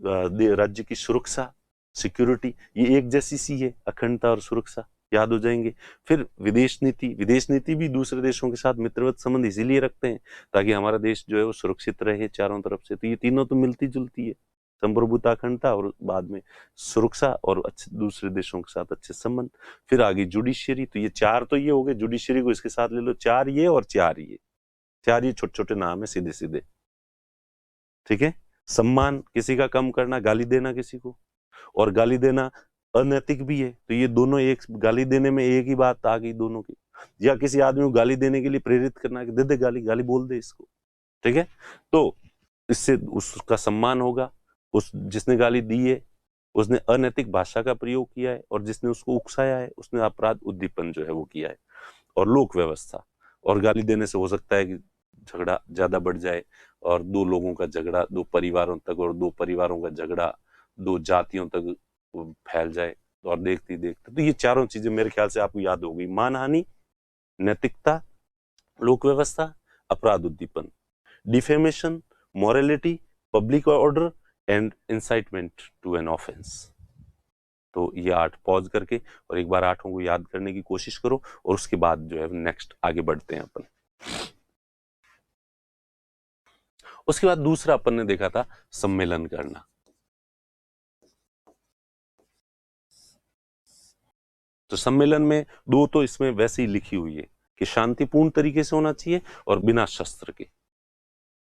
राज्य की सुरक्षा, सिक्योरिटी, ये एक जैसी सी है, अखंडता और सुरक्षा याद हो जाएंगे। फिर विदेश नीति, विदेश नीति भी दूसरे देशों के साथ मित्रवत संबंध इसीलिए रखते हैं ताकि हमारा देश जो है वो सुरक्षित रहे चारों तरफ से। तो ये तीनों तो मिलती जुलती है, संप्रभुता, अखंडता और बाद में सुरक्षा और अच्छे दूसरे देशों के साथ अच्छे संबंध। फिर आगे जुडिशियरी, तो ये 4 तो ये हो गए, जुडिशियरी को इसके साथ ले लो, 4 ये और 4 ये, 4 ये छोटे छोटे नाम है सीधे सीधे, ठीक है। सम्मान, किसी का कम करना, गाली देना किसी को, और गाली देना अनैतिक भी है, तो ये दोनों, एक गाली देने में एक ही बात आ गई दोनों की। या किसी आदमी को गाली देने के लिए प्रेरित करना कि दे दे गाली, गाली बोल दे इसको, ठीक है। तो इससे उसका सम्मान होगा, उस जिसने गाली दी है उसने अनैतिक भाषा का प्रयोग किया है, और जिसने उसको उकसाया है उसने अपराध उद्दीपन जो है वो किया है। और लोक व्यवस्था, और गाली देने से हो सकता है कि झगड़ा ज्यादा बढ़ जाए, और 2 लोगों का झगड़ा 2 परिवारों तक, और 2 परिवारों का झगड़ा 2 जातियों तक फैल जाए, और देखते देखते। तो ये चारों चीजें मेरे ख्याल से आपको याद होगी, मानहानि, नैतिकता, लोक व्यवस्था, अपराध उद्दीपन, defamation, morality, public order and incitement to an offence. तो ये 8 पॉज करके और एक बार 8 को याद करने की कोशिश करो, और उसके बाद जो है नेक्स्ट आगे बढ़ते हैं अपन। उसके बाद दूसरा अपन ने देखा था सम्मेलन करना। तो सम्मेलन में 2 तो इसमें वैसे ही लिखी हुई है कि शांतिपूर्ण तरीके से होना चाहिए और बिना शस्त्र के,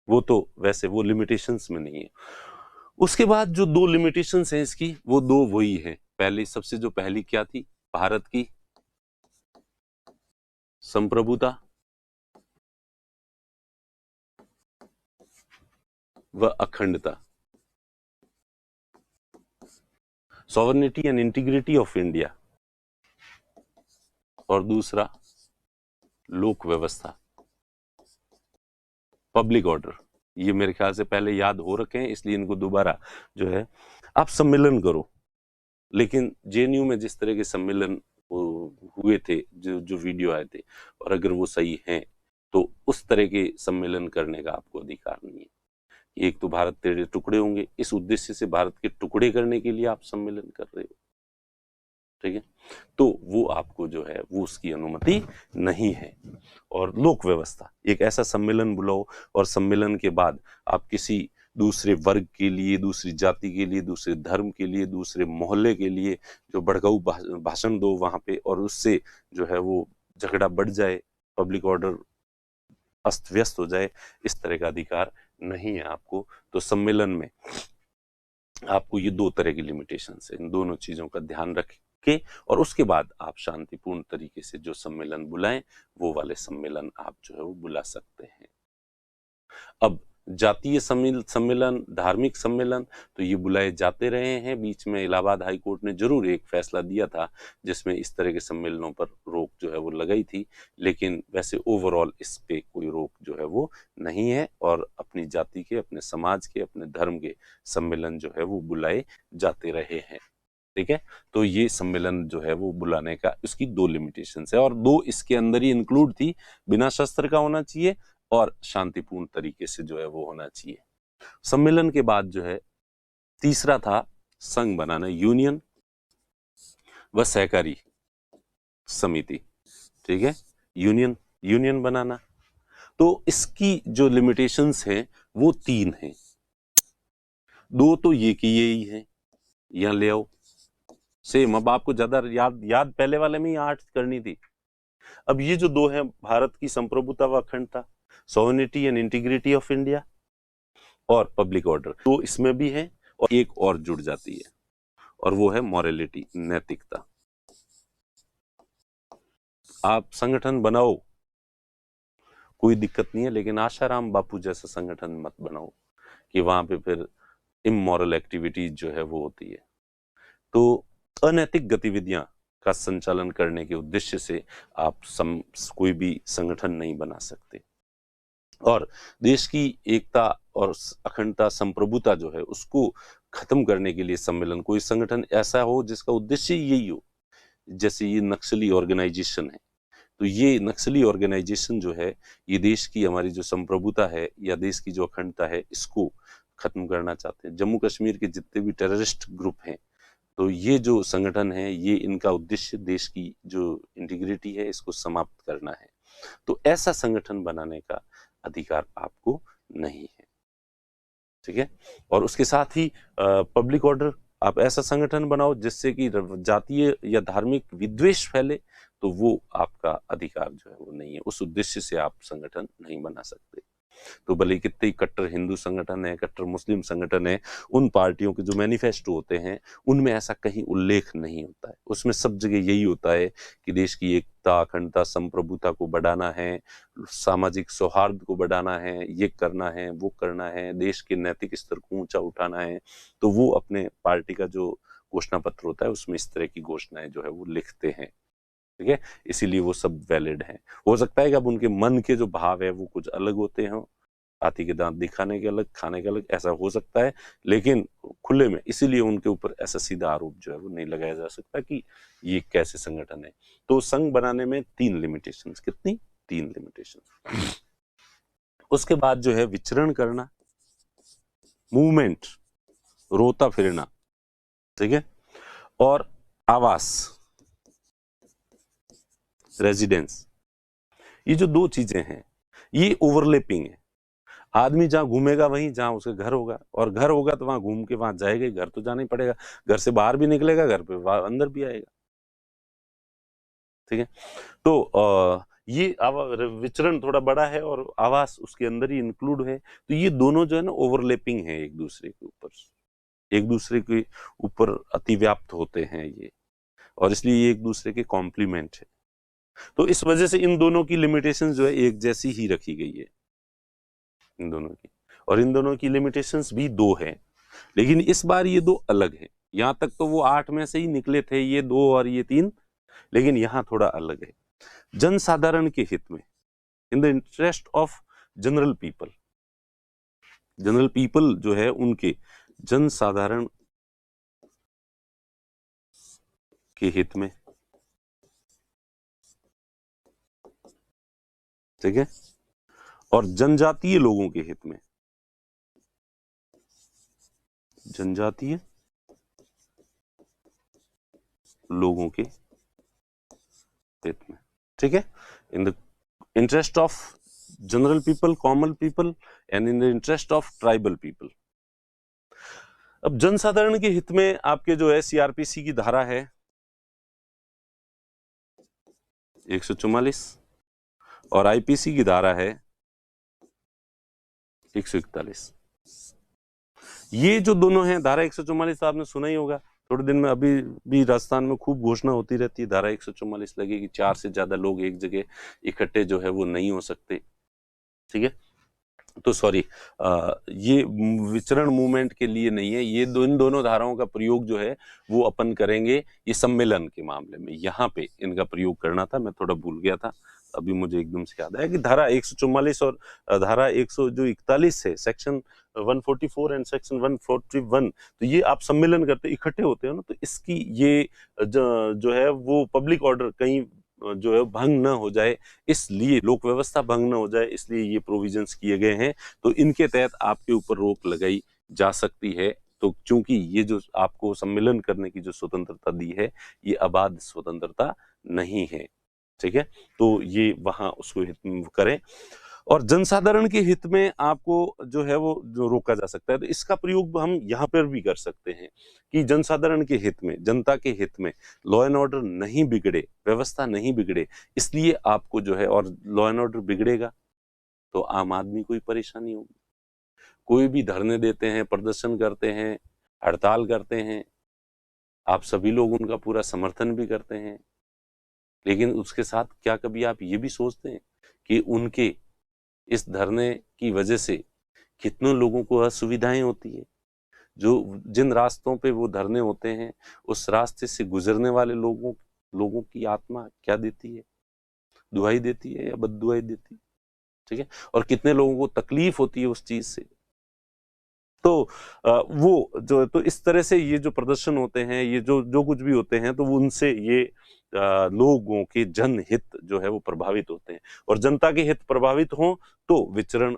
वो तो वैसे वो लिमिटेशंस में नहीं है। उसके बाद जो 2 लिमिटेशंस हैं इसकी, वो 2 वही है। पहली, सबसे जो पहली क्या थी, भारत की संप्रभुता व अखंडता, sovereignty and integrity of India, और दूसरा लोक व्यवस्था, पब्लिक ऑर्डर। ये मेरे ख्याल से पहले याद हो रखे हैं, इसलिए इनको दोबारा जो है आप सम्मेलन करो। लेकिन जेएनयू में जिस तरह के सम्मेलन हुए थे, जो वीडियो आए थे, और अगर वो सही हैं तो उस तरह के सम्मेलन करने का आपको अधिकार नहीं है। एक तो भारत तेरे टुकड़े होंगे, इस उद्देश्य से भारत के टुकड़े करने के लिए आप सम्मेलन कर रहे हो, ठीक है, तो वो आपको जो है वो उसकी अनुमति नहीं है। और लोक व्यवस्था, एक ऐसा सम्मेलन बुलाओ और सम्मेलन के बाद आप किसी दूसरे वर्ग के लिए, दूसरी जाति के लिए, दूसरे धर्म के लिए, दूसरे मोहल्ले के लिए जो भड़काऊ भाषण दो वहां पे, और उससे जो है वो झगड़ा बढ़ जाए, पब्लिक ऑर्डर अस्त व्यस्त हो जाए, इस तरह का अधिकार नहीं है आपको। तो सम्मेलन में आपको ये दो तरह की लिमिटेशंस है, इन दोनों चीजों का ध्यान रखें और उसके बाद आप शांतिपूर्ण तरीके से जो सम्मेलन बुलाएं वो वाले सम्मेलन आप जो है वो बुला सकते हैं। अब जातीय सम्मेलन, धार्मिक सम्मेलन तो ये बुलाए जाते रहे हैं। बीच में इलाहाबाद हाई कोर्ट ने जरूर एक फैसला दिया था जिसमें इस तरह के सम्मेलनों पर रोक जो है वो लगाई थी, लेकिन वैसे ओवरऑल इस पे कोई रोक जो है वो नहीं है और अपनी जाति के, अपने समाज के, अपने धर्म के सम्मेलन जो है वो बुलाए जाते रहे हैं। ठीक है, तो ये सम्मेलन जो है वो बुलाने का, उसकी दो लिमिटेशंस है और दो इसके अंदर ही इंक्लूड थी, बिना शस्त्र का होना चाहिए और शांतिपूर्ण तरीके से जो है वो होना चाहिए। सम्मेलन के बाद जो है तीसरा था संघ बनाना, यूनियन व सहकारी समिति। ठीक है, यूनियन बनाना, तो इसकी जो लिमिटेशंस हैं वो तीन हैं। दो तो ये कि यही है, यहां ले आओ सेम। अब आपको ज्यादा याद पहले वाले में ही 8 करनी थी। अब ये जो दो है, भारत की संप्रभुता व अखंडता, sovereignty and integrity of India और पब्लिक ऑर्डर, तो इसमें भी है और एक और जुड़ जाती है और वो है मॉरलिटी, नैतिकता। आप संगठन बनाओ, कोई दिक्कत नहीं है, लेकिन आशाराम बापू जैसा संगठन मत बनाओ कि वहां पे फिर इमोरल एक्टिविटीज जो है वो होती है। तो अनैतिक गतिविधियां का संचालन करने के उद्देश्य से आप कोई भी संगठन नहीं बना सकते। और देश की एकता और अखंडता, संप्रभुता जो है उसको खत्म करने के लिए सम्मेलन, कोई संगठन ऐसा हो जिसका उद्देश्य यही हो, जैसे ये नक्सली ऑर्गेनाइजेशन है, तो ये नक्सली ऑर्गेनाइजेशन जो है ये देश की, हमारी जो संप्रभुता है या देश की जो अखंडता है, इसको खत्म करना चाहते हैं। जम्मू कश्मीर के जितने भी टेररिस्ट ग्रुप हैं, तो ये जो संगठन है, ये इनका उद्देश्य देश की जो इंटीग्रिटी है इसको समाप्त करना है। तो ऐसा संगठन बनाने का अधिकार आपको नहीं है। ठीक है, और उसके साथ ही पब्लिक ऑर्डर, आप ऐसा संगठन बनाओ जिससे कि जातीय या धार्मिक विद्वेष फैले, तो वो आपका अधिकार जो है वो नहीं है। उस उद्देश्य से आप संगठन नहीं बना सकते। तो भले कितने ही कट्टर हिंदू संगठन है, कट्टर मुस्लिम संगठन है, उन पार्टियों के जो मैनिफेस्टो होते हैं उनमें ऐसा कहीं उल्लेख नहीं होता है। उसमें सब जगह यही होता है कि देश की एकता, अखंडता, संप्रभुता को बढ़ाना है, सामाजिक सौहार्द को बढ़ाना है, ये करना है, वो करना है, देश के नैतिक स्तर को ऊंचा उठाना है। तो वो अपने पार्टी का जो घोषणा पत्र होता है उसमें इस तरह की घोषणाएं जो है वो लिखते हैं। ठीक है, इसीलिए वो सब वैलिड हैं। हो सकता है कि अब उनके मन के जो भाव है वो कुछ अलग होते हैं, हाथी के दांत दिखाने के अलग, खाने के अलग, ऐसा हो सकता है, लेकिन खुले में, इसीलिए उनके ऊपर ऐसा सीधा आरोप जो है वो नहीं लगाया जा सकता कि ये कैसे संगठन है। तो संघ बनाने में 3 लिमिटेशंस, कितनी? 3 लिमिटेशंस। उसके बाद जो है विचरण करना, मूवमेंट, रोता फिरना, ठीक है, और आवास, रेजिडेंस, ये जो 2 चीजें हैं ये ओवरलैपिंग है। आदमी जहां घूमेगा वहीं जहां उसका घर होगा, और घर होगा तो वहां घूम के वहां जाएगा ही, घर तो जाना ही पड़ेगा। घर से बाहर भी निकलेगा, घर पे अंदर भी आएगा। ठीक है, तो ये विचरण थोड़ा बड़ा है और आवास उसके अंदर ही इंक्लूड है। तो ये दोनों जो है ना ओवरलैपिंग है, एक दूसरे के ऊपर अतिव्याप्त होते हैं ये, और इसलिए ये एक दूसरे के कॉम्प्लीमेंट है। तो इस वजह से इन दोनों की लिमिटेशंस जो है एक जैसी ही रखी गई है, इन दोनों की। और इन दोनों की लिमिटेशंस भी 2 हैं, लेकिन इस बार ये 2 अलग हैं। यहां तक तो वो 8 में से ही निकले थे, ये 2 और ये 3, लेकिन यहां थोड़ा अलग है। जनसाधारण के हित में, in the interest of general people, general people जो है उनके, जनसाधारण के हित में, ठीक है, और जनजातीय लोगों के हित में, जनजातीय लोगों के हित में, ठीक है, in the interest of general people, common people and in the interest of tribal people. अब जनसाधारण के हित में आपके जो है सीआरपीसी की धारा है 144 और आईपीसी की धारा है 141। ये जो दोनों हैं, धारा 144 आपने सुना ही होगा, थोड़े दिन में अभी भी राजस्थान में खूब घोषणा होती रहती है, धारा 144 लगेगी, 4 से ज्यादा लोग एक जगह इकट्ठे जो है वो नहीं हो सकते, ठीक है। तो सॉरी, ये विचरण मूवमेंट के लिए नहीं है, ये इन दोनों धाराओं का प्रयोग जो है वो अपन करेंगे ये सम्मेलन के मामले में, यहाँ पे इनका प्रयोग करना था, मैं थोड़ा भूल गया था, अभी मुझे एकदम से याद आया कि धारा 144 और धारा 141 है, सेक्शन 144 एंड सेक्शन 141, तो ये आप सम्मेलन करते इकट्ठे होते हो ना, तो इसकी ये जो है वो पब्लिक ऑर्डर कहीं जो है भंग ना हो जाए, इसलिए लोक व्यवस्था भंग ना हो जाए, इसलिए ये प्रोविजंस किए गए हैं। तो इनके तहत आपके ऊपर रोक लगाई जा सकती है। तो चूंकि ये जो आपको सम्मेलन करने की जो स्वतंत्रता दी है, ये अबाध स्वतंत्रता नहीं है, ठीक है, तो ये वहां उसको हित में करें। और जनसाधारण के हित में आपको जो है वो जो रोका जा सकता है, तो इसका प्रयोग हम यहाँ पर भी कर सकते हैं कि जनसाधारण के हित में, जनता के हित में लॉ एंड ऑर्डर नहीं बिगड़े, व्यवस्था नहीं बिगड़े, इसलिए आपको जो है, और लॉ एंड ऑर्डर बिगड़ेगा तो आम आदमी को ही परेशानी होगी। कोई भी धरने देते हैं, प्रदर्शन करते हैं, हड़ताल करते हैं, आप सभी लोग उनका पूरा समर्थन भी करते हैं, लेकिन उसके साथ क्या कभी आप ये भी सोचते हैं कि उनके इस धरने की वजह से कितनों लोगों को असुविधाएं होती है? जो जिन रास्तों पे वो धरने होते हैं, उस रास्ते से गुजरने वाले लोगों की आत्मा क्या देती है? दुहाई देती है या बद्दुआई देती है, ठीक है, और कितने लोगों को तकलीफ होती है उस चीज से। तो वो जो, तो इस तरह से ये जो प्रदर्शन होते हैं, ये जो कुछ भी होते हैं, तो उनसे ये लोगों के जनहित जो है वो प्रभावित होते हैं, और जनता के हित प्रभावित हों तो विचरण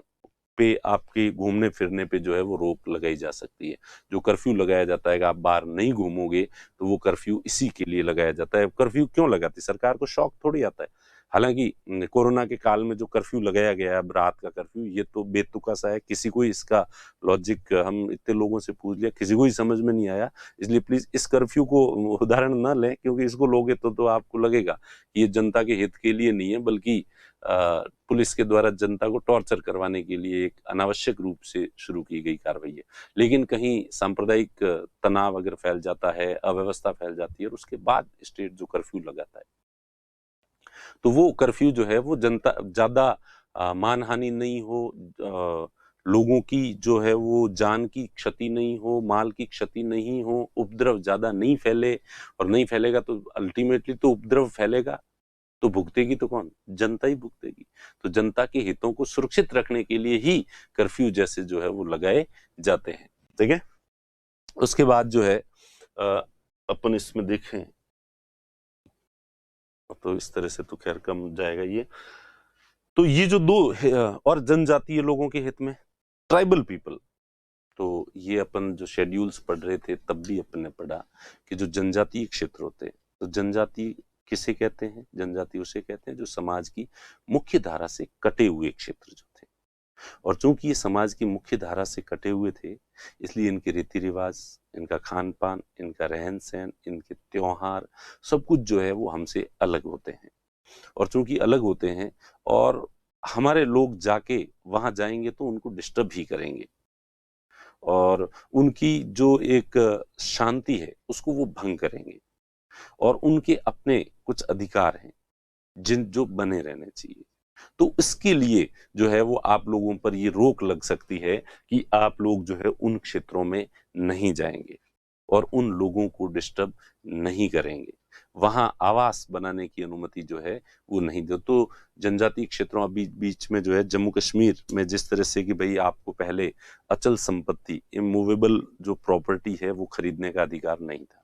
पे, आपके घूमने फिरने पे जो है वो रोक लगाई जा सकती है। जो कर्फ्यू लगाया जाता है कि आप बाहर नहीं घूमोगे, तो वो कर्फ्यू इसी के लिए लगाया जाता है। कर्फ्यू क्यों लगाती सरकार को? शौक थोड़ी आता है। हालांकि कोरोना के काल में जो कर्फ्यू लगाया गया है, रात का कर्फ्यू, ये तो बेतुका सा है, किसी को इसका लॉजिक, हम इतने लोगों से पूछ लिया, किसी को ही समझ में नहीं आया। इसलिए प्लीज इस कर्फ्यू को उदाहरण न लें, क्योंकि इसको लोगे तो आपको लगेगा कि ये जनता के हित के लिए नहीं है, बल्कि पुलिस के द्वारा जनता को टॉर्चर करवाने के लिए एक अनावश्यक रूप से शुरू की गई कार्रवाई है। लेकिन कहीं सांप्रदायिक तनाव अगर फैल जाता है, अव्यवस्था फैल जाती है, और उसके बाद स्टेट जो कर्फ्यू लगाता है, तो वो कर्फ्यू जो है वो जनता ज्यादा मानहानि नहीं हो, लोगों की जो है वो जान की क्षति नहीं हो, माल की क्षति नहीं हो, उपद्रव ज्यादा नहीं फैले, और नहीं फैलेगा तो अल्टीमेटली तो उपद्रव फैलेगा तो भुगतेगी तो कौन? जनता ही भुगतेगी। तो जनता के हितों को सुरक्षित रखने के लिए ही कर्फ्यू जैसे जो है वो लगाए जाते हैं, ठीक है। उसके बाद जो है अपन इसमें देखें तो इस तरह से तो खैर कम जाएगा ये। तो ये जो दो और जनजातीय लोगों के हित में, ट्राइबल पीपल, तो ये अपन जो शेड्यूल्स पढ़ रहे थे तब भी अपन ने पढ़ा कि जो जनजातीय क्षेत्र होते हैं, तो जनजाति किसे कहते हैं? जनजाति उसे कहते हैं जो समाज की मुख्य धारा से कटे हुए क्षेत्र जो थे, और चूंकि ये समाज की मुख्य धारा से कटे हुए थे, इसलिए इनके रीति रिवाज, इनका खान पान, इनका रहन सहन, इनके त्योहार, सब कुछ जो है वो हमसे अलग होते हैं। और चूंकि अलग होते हैं, और हमारे लोग जाके वहां जाएंगे तो उनको डिस्टर्ब ही करेंगे, और उनकी जो एक शांति है उसको वो भंग करेंगे, और उनके अपने कुछ अधिकार हैं जो बने रहने चाहिए। तो इसके लिए जो है वो आप लोगों पर ये रोक लग सकती है कि आप लोग जो है उन क्षेत्रों में नहीं जाएंगे और उन लोगों को डिस्टर्ब नहीं करेंगे। वहां आवास बनाने की अनुमति जो है वो नहीं दे। तो जनजातीय क्षेत्रों बीच में जो है जम्मू कश्मीर में जिस तरह से कि भाई आपको पहले अचल संपत्ति, इमूवेबल जो प्रॉपर्टी है वो खरीदने का अधिकार नहीं था,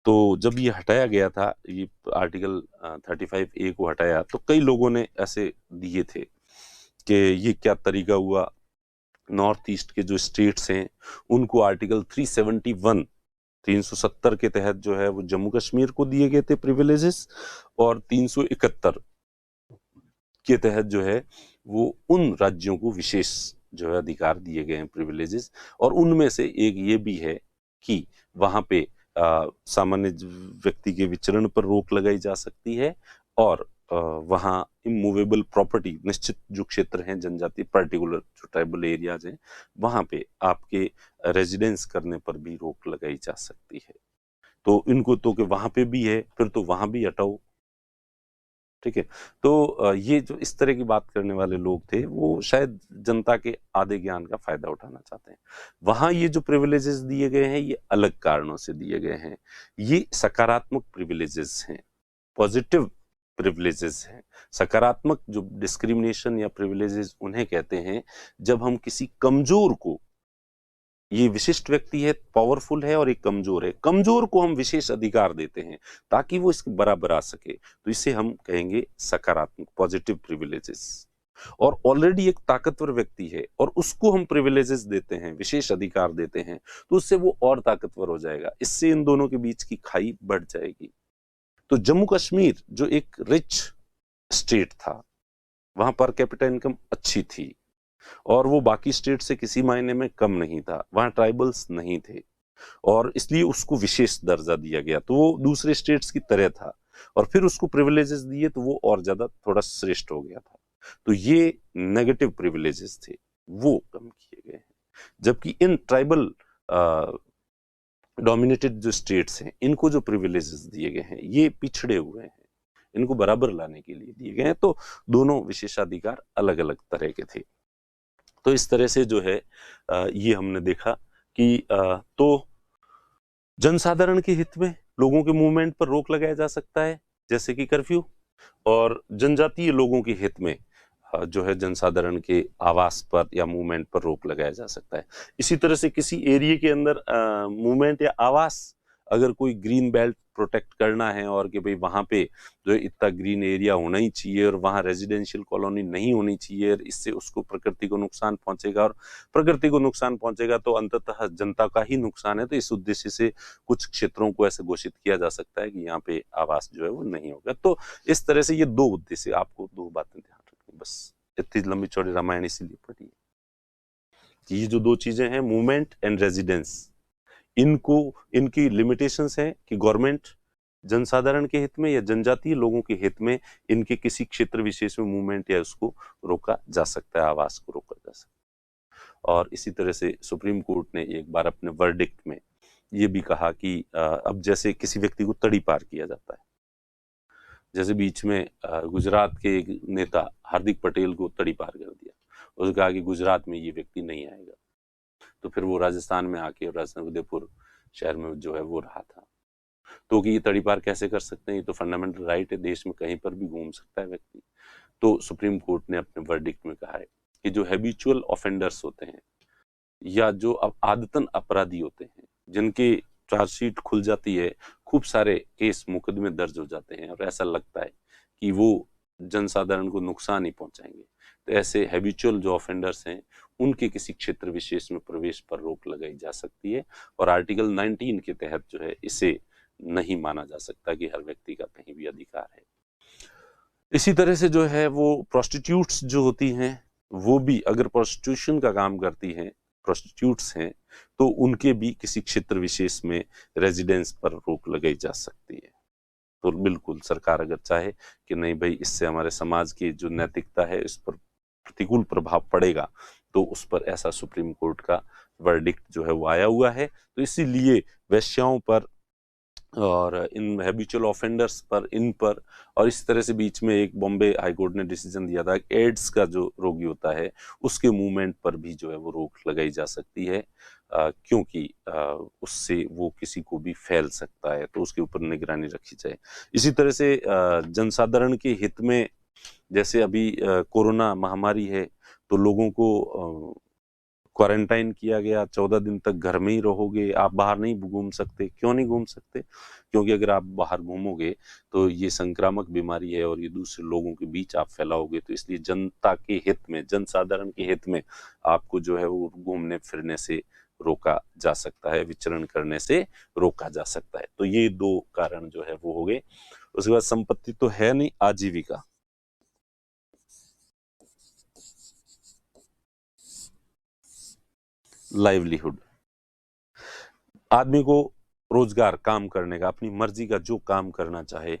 तो जब ये हटाया गया था, ये आर्टिकल 35A को हटाया, तो कई लोगों ने ऐसे दिए थे कि ये क्या तरीका हुआ। नॉर्थ ईस्ट के जो स्टेट्स हैं उनको आर्टिकल 370 के तहत जो है वो जम्मू कश्मीर को दिए गए थे प्रिविलेजेस, और 371 के तहत जो है वो उन राज्यों को विशेष जो है अधिकार दिए गए हैं, प्रिविलेजेस। और उनमें से एक ये भी है कि वहां पे सामान्य व्यक्ति के विचरण पर रोक लगाई जा सकती है, और वहाँ इमूवेबल प्रॉपर्टी, निश्चित जो क्षेत्र हैं जनजाति, पर्टिकुलर जो ट्राइबल एरियाज हैं, वहां पे आपके रेजिडेंस करने पर भी रोक लगाई जा सकती है। तो इनको तो कि वहां पे भी है, फिर तो वहां भी हटाओ, ठीक है। तो ये जो इस तरह की बात करने वाले लोग थे वो शायद जनता के आधे ज्ञान का फायदा उठाना चाहते हैं। वहां ये जो प्रिविलेजेस दिए गए हैं ये अलग कारणों से दिए गए हैं, ये सकारात्मक प्रिविलेजेस हैं, पॉजिटिव प्रिविलेजेस हैं। सकारात्मक जो डिस्क्रिमिनेशन या प्रिविलेजेस उन्हें कहते हैं जब हम किसी कमजोर को, ये विशिष्ट व्यक्ति है, पावरफुल है और एक कमजोर है, कमजोर को हम विशेष अधिकार देते हैं ताकि वो इसके बराबर आ सके, तो इसे हम कहेंगे सकारात्मक, पॉजिटिव प्रिविलेजेस। और ऑलरेडी एक ताकतवर व्यक्ति है और उसको हम प्रिविलेजेस देते हैं, विशेष अधिकार देते हैं, तो उससे वो और ताकतवर हो जाएगा, इससे इन दोनों के बीच की खाई बढ़ जाएगी। तो जम्मू कश्मीर जो एक रिच स्टेट था, वहां पर कैपिटल इनकम अच्छी थी और वो बाकी स्टेट से किसी मायने में कम नहीं था, वहां ट्राइबल्स नहीं थे और इसलिए उसको विशेष दर्जा दिया गया, तो वो दूसरे स्टेट्स की तरह था, और फिर उसको प्रिविलेजेस दिए तो वो और ज्यादा थोड़ा श्रेष्ठ हो गया था। तो ये नेगेटिव प्रिविलेजेस थे, वो कम किए गए हैं। जबकि इन ट्राइबल डोमिनेटेड जो स्टेट्स हैं, इनको जो प्रिविलेजेस दिए गए हैं ये पिछड़े हुए हैं, इनको बराबर लाने के लिए दिए गए हैं। तो दोनों विशेषाधिकार अलग अलग तरह के थे। तो इस तरह से जो है ये हमने देखा कि तो जनसाधारण के हित में लोगों के मूवमेंट पर रोक लगाया जा सकता है जैसे कि कर्फ्यू, और जनजातीय लोगों के हित में जो है जनसाधारण के आवास पर या मूवमेंट पर रोक लगाया जा सकता है। इसी तरह से किसी एरिया के अंदर मूवमेंट या आवास, अगर कोई ग्रीन बेल्ट प्रोटेक्ट करना है और कि भाई वहां पे जो है इतना ग्रीन एरिया होना ही चाहिए और वहां रेजिडेंशियल कॉलोनी नहीं होनी चाहिए, इससे उसको प्रकृति को नुकसान पहुंचेगा और प्रकृति को नुकसान पहुंचेगा तो अंततः जनता का ही नुकसान है, तो इस उद्देश्य से कुछ क्षेत्रों को ऐसे घोषित किया जा सकता है कि यहाँ पे आवास जो है वो नहीं होगा। तो इस तरह से ये दो उद्देश्य, आपको दो बातें ध्यान रखनी, बस इतनी लंबी चौड़ी रामायण इसीलिए पढ़ी है। ये जो दो चीजें हैं, मूवमेंट एंड रेजिडेंस, इनको, इनकी लिमिटेशंस हैं कि गवर्नमेंट जनसाधारण के हित में या जनजातीय लोगों के हित में इनके किसी क्षेत्र विशेष में मूवमेंट या उसको रोका जा सकता है, आवास को रोका जा सकता है। और इसी तरह से सुप्रीम कोर्ट ने एक बार अपने वर्डिक्ट में ये भी कहा कि अब जैसे किसी व्यक्ति को तड़ी पार किया जाता है, जैसे बीच में गुजरात के एक नेता हार्दिक पटेल को तड़ी पार कर दिया, उसने कहा कि गुजरात में ये व्यक्ति नहीं आएगा, तो फिर वो राजस्थान में आके, राजस्थान उदयपुर शहर में जो है वो रहा था। तो कि ये तड़ी पार कैसे कर सकते हैं, ये तो फंडामेंटल राइट है, देश में कहीं पर भी घूम सकता है व्यक्ति। तो सुप्रीम कोर्ट ने अपने वर्डिक्ट में कहा है कि जो हैबिचुअल ऑफेंडर्स होते हैं या जो अब आदतन अपराधी होते हैं, जिनके चार्जशीट खुल जाती है, खूब सारे केस मुकदमे दर्ज हो जाते हैं और ऐसा लगता है कि वो जनसाधारण को नुकसान ही पहुंचाएंगे, तो ऐसे हैबिचुअल जो ऑफेंडर्स हैं उनके किसी क्षेत्र विशेष में प्रवेश पर रोक लगाई जा सकती है। और आर्टिकल 19 के तहत जो है इसे नहीं माना जा सकता कि हर व्यक्ति का कहीं भी अधिकार है। इसी तरह से जो है वो प्रोस्टिट्यूट्स जो होती हैं, वो भी अगर प्रोस्टिट्यूशन का काम करती हैं, प्रोस्टिट्यूट्स हैं, तो उनके भी किसी क्षेत्र विशेष में रेजिडेंस पर रोक लगाई जा सकती है। तो बिल्कुल सरकार अगर चाहे कि नहीं भाई इससे हमारे समाज की जो नैतिकता है इस पर प्रतिकूल प्रभाव पड़ेगा, तो उस पर ऐसा सुप्रीम कोर्ट का वर्डिक्ट जो है वो आया हुआ है। तो इसीलिए वेश्याओं पर और इन हैबिचुअल ऑफेंडर्स पर, इन पर, और इस तरह से बीच में एक बॉम्बे हाई कोर्ट ने डिसीजन दिया था कि एड्स का जो रोगी होता है उसके मूवमेंट पर भी जो है वो रोक लगाई जा सकती है, क्योंकि उससे वो किसी को भी फैल सकता है, तो उसके ऊपर निगरानी रखी जाए। इसी तरह से जनसाधारण के हित में, जैसे अभी कोरोना महामारी है तो लोगों को क्वारंटाइन किया गया, 14 दिन तक घर में ही रहोगे, आप बाहर नहीं घूम सकते। क्यों नहीं घूम सकते? क्योंकि अगर आप बाहर घूमोगे तो ये संक्रामक बीमारी है और ये दूसरे लोगों के बीच आप फैलाओगे, तो इसलिए जनता के हित में, जनसाधारण के हित में आपको जो है वो घूमने फिरने से रोका जा सकता है, विचरण करने से रोका जा सकता है। तो ये दो कारण जो है वो हो गए। उसके बाद संपत्ति तो है नहीं, आजीविका। लाइवलीहुड, आदमी को रोजगार, काम करने का, अपनी मर्जी का जो काम करना चाहे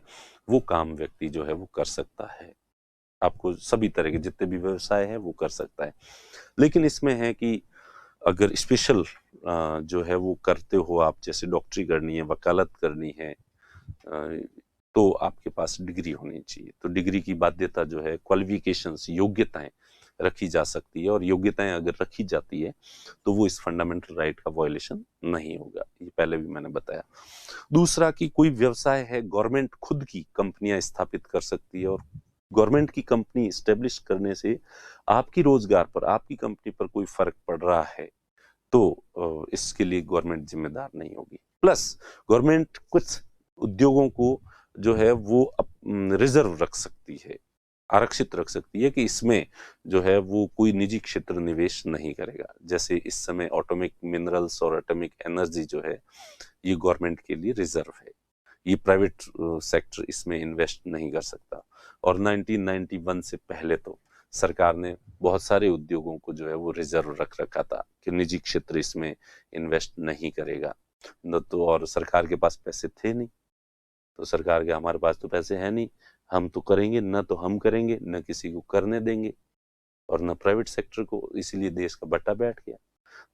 वो काम व्यक्ति जो है वो कर सकता है। आपको सभी तरह के जितने भी व्यवसाय है वो कर सकता है। लेकिन इसमें है कि अगर स्पेशल जो है वो करते हो आप, जैसे डॉक्टरी करनी है, वकालत करनी है, तो आपके पास डिग्री होनी चाहिए। तो डिग्री की बाध्यता जो है, क्वालिफिकेशंस, योग्यताएं रखी जा सकती है, और योग्यताएं अगर रखी जाती है तो वो इस फंडामेंटल राइट का वायलेशन नहीं होगा। ये पहले भी मैंने बताया। दूसरा कि कोई व्यवसाय है, गवर्नमेंट खुद की कंपनियां स्थापित कर सकती है, और गवर्नमेंट की कंपनी स्टेब्लिश करने से आपकी रोजगार पर, आपकी कंपनी पर कोई फर्क पड़ रहा है तो इसके लिए गवर्नमेंट जिम्मेदार नहीं होगी। प्लस गवर्नमेंट कुछ उद्योगों को जो है वो रिजर्व रख सकती है, आरक्षित रख सकती है कि इसमें जो है वो कोई निजी क्षेत्र निवेश नहीं करेगा। जैसे इस समय एटॉमिक मिनरल्स और एटॉमिक एनर्जी जो है ये गवर्नमेंट के लिए रिजर्व है, ये प्राइवेट सेक्टर इसमें इन्वेस्ट नहीं कर सकता। और 1991 से पहले तो सरकार ने बहुत सारे उद्योगों को जो है वो रिजर्व रख रखा था कि निजी क्षेत्र इसमें इन्वेस्ट नहीं करेगा। न तो, और सरकार के पास पैसे थे नहीं, तो सरकार के, हमारे पास तो पैसे हैं नहीं, हम तो करेंगे, न तो हम करेंगे न किसी को करने देंगे, और न प्राइवेट सेक्टर को, इसीलिए देश का बट्टा बैठ गया।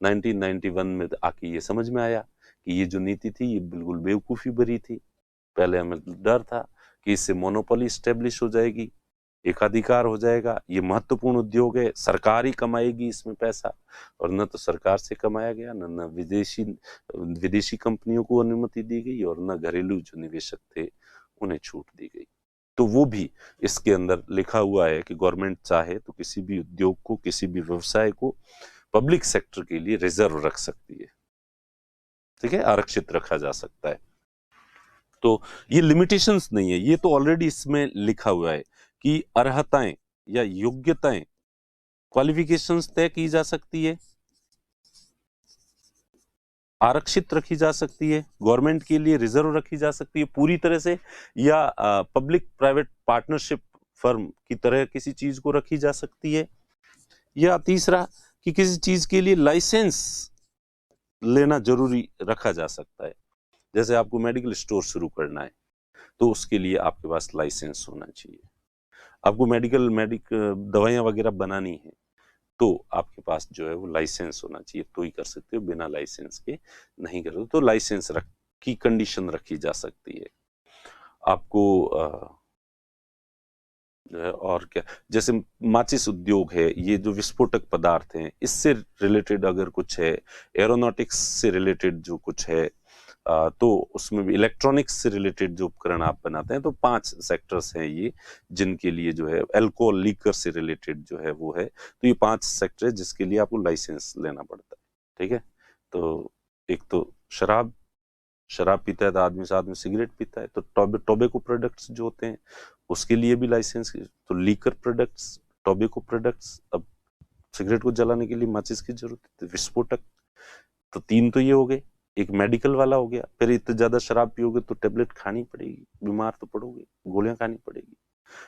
1991 में आके ये समझ में आया कि ये जो नीति थी ये बिल्कुल बेवकूफ़ी भरी थी। पहले हमें डर था कि इससे मोनोपोली स्टेब्लिश हो जाएगी, एकाधिकार हो जाएगा, ये महत्वपूर्ण उद्योग है, सरकार ही कमाएगी इसमें पैसा, और न तो सरकार से कमाया गया, न विदेशी कंपनियों को अनुमति दी गई, और न घरेलू जो निवेशक थे उन्हें छूट दी गई। तो वो भी इसके अंदर लिखा हुआ है कि गवर्नमेंट चाहे तो किसी भी उद्योग को, किसी भी व्यवसाय को पब्लिक सेक्टर के लिए रिजर्व रख सकती है, ठीक है, आरक्षित रखा जा सकता है। तो ये लिमिटेशंस नहीं है, ये तो ऑलरेडी इसमें लिखा हुआ है कि अर्हताएं या योग्यताएं, क्वालिफिकेशंस तय की जा सकती है, आरक्षित रखी जा सकती है, गवर्नमेंट के लिए रिजर्व रखी जा सकती है पूरी तरह से, या पब्लिक प्राइवेट पार्टनरशिप फर्म की तरह किसी चीज को रखी जा सकती है, या तीसरा कि किसी चीज के लिए लाइसेंस लेना जरूरी रखा जा सकता है। जैसे आपको मेडिकल स्टोर शुरू करना है तो उसके लिए आपके पास लाइसेंस होना चाहिए। आपको दवाइयाँ वगैरह बनानी है तो आपके पास जो है वो लाइसेंस होना चाहिए, तो ही कर सकते हो, बिना लाइसेंस के नहीं कर सकते। तो लाइसेंस की कंडीशन रखी जा सकती है। आपको और क्या, जैसे माचिस उद्योग है, ये जो विस्फोटक पदार्थ हैं इससे रिलेटेड अगर कुछ है, एरोनॉटिक्स से रिलेटेड जो कुछ है, तो उसमें भी इलेक्ट्रॉनिक्स से रिलेटेड जो उपकरण आप बनाते हैं, तो 5 सेक्टर्स हैं ये जिनके लिए जो है, अल्कोहल लीकर से रिलेटेड जो है वो है, तो ये 5 सेक्टर है जिसके लिए आपको लाइसेंस लेना पड़ता है, ठीक है। तो एक तो शराब पीता है तो आदमी साथ में सिगरेट पीता है, तो टोबैको प्रोडक्ट्स जो होते हैं उसके लिए भी लाइसेंस, तो लीकर प्रोडक्ट्स, टोबैको प्रोडक्ट्स, अब सिगरेट को जलाने के लिए माचिस की जरूरत है, तो विस्फोटक, तो 3 तो ये हो गए। एक मेडिकल वाला हो गया, फिर इतने ज्यादा शराब पियोगे तो टेबलेट खानी पड़ेगी, बीमार तो पड़ोगे, गोलियां खानी पड़ेगी,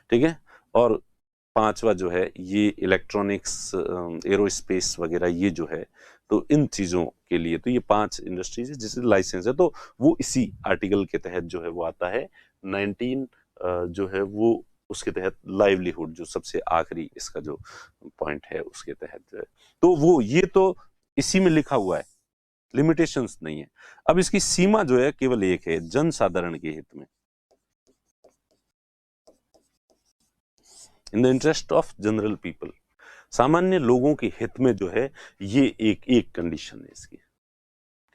ठीक है। और 5वां जो है ये इलेक्ट्रॉनिक्स, एरोस्पेस वगैरह, ये जो है, तो इन चीजों के लिए तो ये 5 इंडस्ट्रीज है जिससे लाइसेंस है, तो वो इसी आर्टिकल के तहत जो है वो आता है। 19 जो है वो उसके तहत, लाइवलीहुड जो सबसे आखिरी इसका जो पॉइंट है उसके तहत जो है, तो वो ये तो इसी में लिखा हुआ है लिमिटेशंस नहीं है। अब इसकी सीमा जो है केवल एक है, जनसाधारण के हित में, in the interest of general people, सामान्य लोगों के हित में जो है, ये एक कंडीशन है इसकी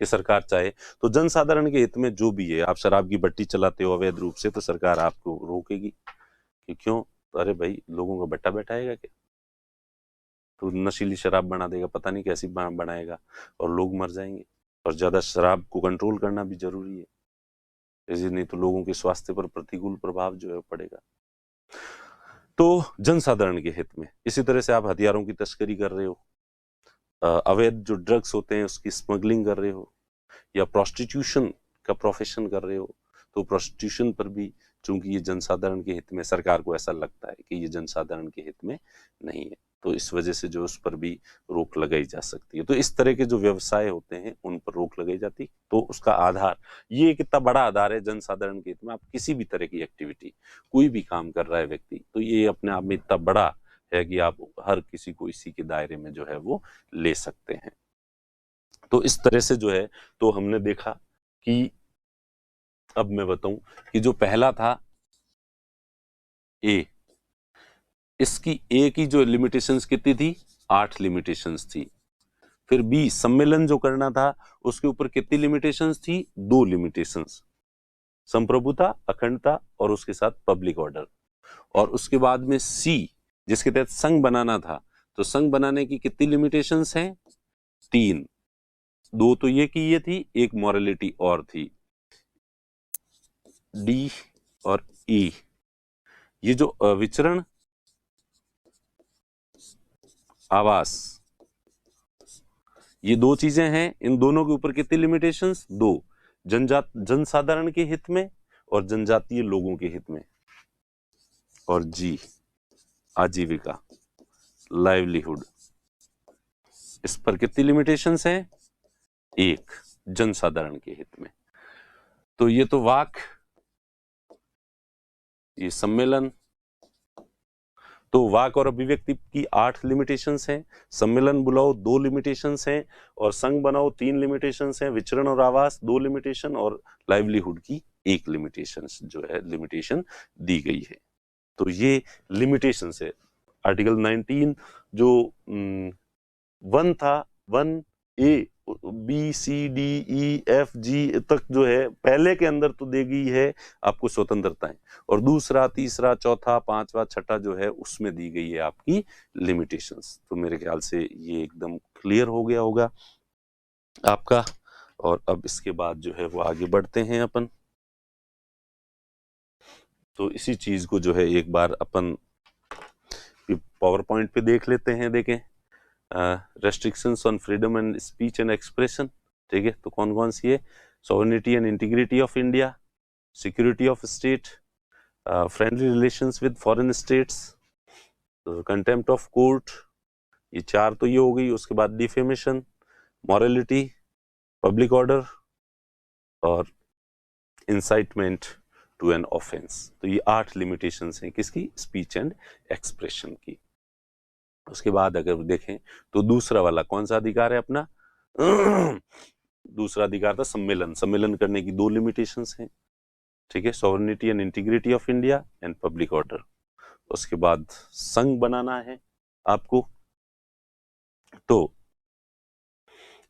कि सरकार चाहे तो जनसाधारण के हित में जो भी है, आप शराब की भट्टी चलाते हो अवैध रूप से तो सरकार आपको रोकेगी कि क्यों, तो अरे भाई लोगों का भट्टा बैठाएगा क्या, तो नशीली शराब बना देगा, पता नहीं कैसी बनाएगा और लोग मर जाएंगे। और ज्यादा शराब को कंट्रोल करना भी जरूरी है, ऐसे नहीं तो लोगों के स्वास्थ्य पर प्रतिकूल प्रभाव जो है पड़ेगा। तो जनसाधारण के हित में। इसी तरह से आप हथियारों की तस्करी कर रहे हो, अवैध जो ड्रग्स होते हैं उसकी स्मगलिंग कर रहे हो, या प्रोस्टिट्यूशन का प्रोफेशन कर रहे हो, तो प्रोस्टिट्यूशन पर भी चूंकि ये जनसाधारण के हित में, सरकार को ऐसा लगता है कि ये जनसाधारण के हित में नहीं है, तो इस वजह से जो उस पर भी रोक लगाई जा सकती है। तो इस तरह के जो व्यवसाय होते हैं उन पर रोक लगाई जाती, तो उसका आधार, ये एक इतना बड़ा आधार है जनसाधारण के हित में। आप किसी भी तरह की एक्टिविटी, कोई भी काम कर रहा है व्यक्ति, तो ये अपने आप में इतना बड़ा है कि आप हर किसी को इसी के दायरे में जो है वो ले सकते हैं। तो इस तरह से जो है, तो हमने देखा कि, अब मैं बताऊं कि जो पहला था ए, इसकी ए की जो लिमिटेशंस कितनी थी, 8 लिमिटेशंस थी। फिर बी, सम्मेलन जो करना था उसके ऊपर कितनी लिमिटेशंस थी, 2 लिमिटेशंस, संप्रभुता, अखंडता और उसके साथ पब्लिक ऑर्डर। और उसके बाद में सी, जिसके तहत संघ बनाना था, तो संघ बनाने की कितनी लिमिटेशंस हैं, 3, 2 तो ये की ये थी, एक मॉरलिटी और थी। डी और ई, ये जो विचरण, आवास, ये 2 चीजें हैं, इन दोनों के ऊपर कितनी लिमिटेशंस, 2, जनसाधारण के हित में और जनजातीय लोगों के हित में। और जी, आजीविका, लाइवलीहुड, इस पर कितनी लिमिटेशंस हैं, 1, जनसाधारण के हित में। तो ये तो वाक, ये सम्मेलन, तो वाक और अभिव्यक्ति की 8 लिमिटेशंस हैं, सम्मेलन बुलाओ 2 लिमिटेशंस हैं, और संघ बनाओ 3 लिमिटेशंस हैं, विचरण और आवास 2 लिमिटेशन, और लाइवलीहुड की 1 लिमिटेशन जो है, लिमिटेशन दी गई है। तो ये लिमिटेशन है। आर्टिकल 19 जो 1 था, 1A, B C D E F G तक जो है पहले के अंदर तो दी गई है आपको स्वतंत्रताएं, और दूसरा, तीसरा, चौथा, पांचवा, छठा जो है उसमें दी गई है आपकी लिमिटेशंस। तो मेरे ख्याल से ये एकदम क्लियर हो गया होगा आपका। और अब इसके बाद जो है वो आगे बढ़ते हैं अपन। तो इसी चीज को जो है एक बार अपन पावर पॉइंट पे देख लेते हैं। देखें, restrictions on freedom and speech and expression, ठीक है, तो कौन कौन सी है, sovereignty and integrity of India, security of state, friendly relations with foreign states, contempt of court, ये 4 तो ये हो गई। उसके बाद डिफेमेशन, मॉरलिटी, पब्लिक ऑर्डर और इंसाइटमेंट टू एन ऑफेंस। तो ये 8 लिमिटेशंस हैं किसकी, स्पीच एंड एक्सप्रेशन की। उसके बाद अगर देखें तो दूसरा वाला कौन सा अधिकार है अपना, दूसरा अधिकार था सम्मेलन, सम्मेलन करने की 2 लिमिटेशंस हैं, ठीक है, sovereignty and integrity of India and public order. उसके बाद संघ बनाना है आपको, तो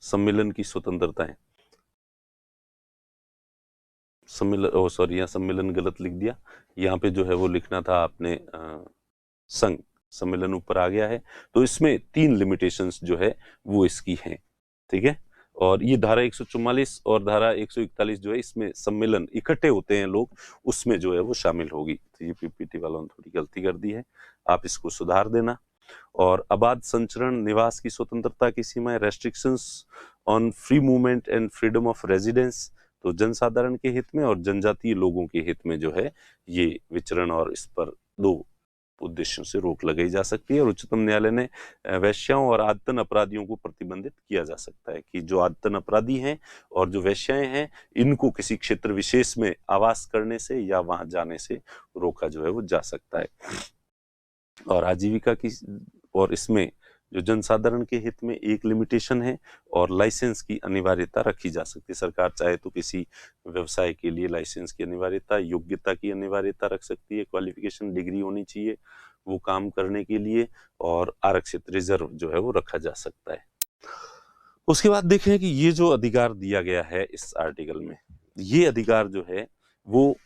सम्मेलन की स्वतंत्रता है, सम्मेलन, सॉरी यहाँ सम्मेलन गलत लिख दिया, यहाँ पे जो है वो लिखना था आपने संघ, सम्मेलन ऊपर आ गया है। तो इसमें 3 लिमिटेशंस जो है वो इसकी हैं, ठीक है। और ये धारा 144 और धारा 141 जो है, इसमें सम्मेलन इकट्ठे होते हैं लोग, उसमें जो है वो शामिल होगी। तो ये पीपीटी वालों ने थोड़ी गलती कर दी है, आप इसको सुधार देना। और आबाद संचरण निवास की स्वतंत्रता की सीमाएं, restrictions on free movement and freedom of residence, तो जनसाधारण के हित में और जनजातीय लोगों के हित में जो है ये विचरण, और इस पर 2 उद्देश्यों से रोक लगाई जा सकती है। और उच्चतम न्यायालय ने वैश्याओं और आदतन अपराधियों को प्रतिबंधित किया जा सकता है कि जो आदतन अपराधी हैं और जो वैश्याएं हैं, इनको किसी क्षेत्र विशेष में आवास करने से या वहां जाने से रोका जो है वो जा सकता है। और आजीविका की, और इसमें जो जनसाधारण के हित में एक लिमिटेशन है, और लाइसेंस की अनिवार्यता रखी जा सकती है। सरकार चाहे तो किसी व्यवसाय के लिए लाइसेंस की अनिवार्यता, योग्यता की अनिवार्यता रख सकती है, क्वालिफिकेशन डिग्री होनी चाहिए वो काम करने के लिए, और आरक्षित रिजर्व जो है वो रखा जा सकता है। उसके बाद देखें कि ये जो अधिकार दिया गया है इस आर्टिकल में, ये अधिकार जो है वो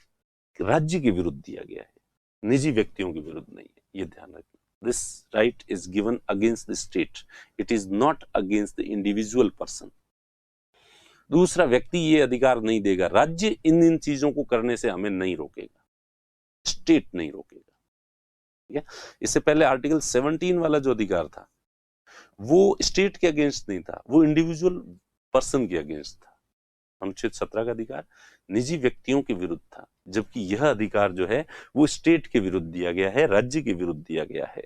राज्य के विरुद्ध दिया गया है, निजी व्यक्तियों के विरुद्ध नहीं है, ये ध्यान रखना। This right is given against the state, it is not against the individual person. दूसरा व्यक्ति ये अधिकार नहीं देगा, राज्य इन चीजों को करने से हमें नहीं रोकेगा, स्टेट नहीं रोकेगा, ठीक है। इससे पहले आर्टिकल 17 वाला जो अधिकार था वो स्टेट के अगेंस्ट नहीं था, वो इंडिविजुअल पर्सन के अगेंस्ट था। अनुच्छेद 17 का अधिकार निजी व्यक्तियों के विरुद्ध था, जबकि यह अधिकार जो है वो स्टेट के विरुद्ध दिया गया है, राज्य के विरुद्ध दिया गया है,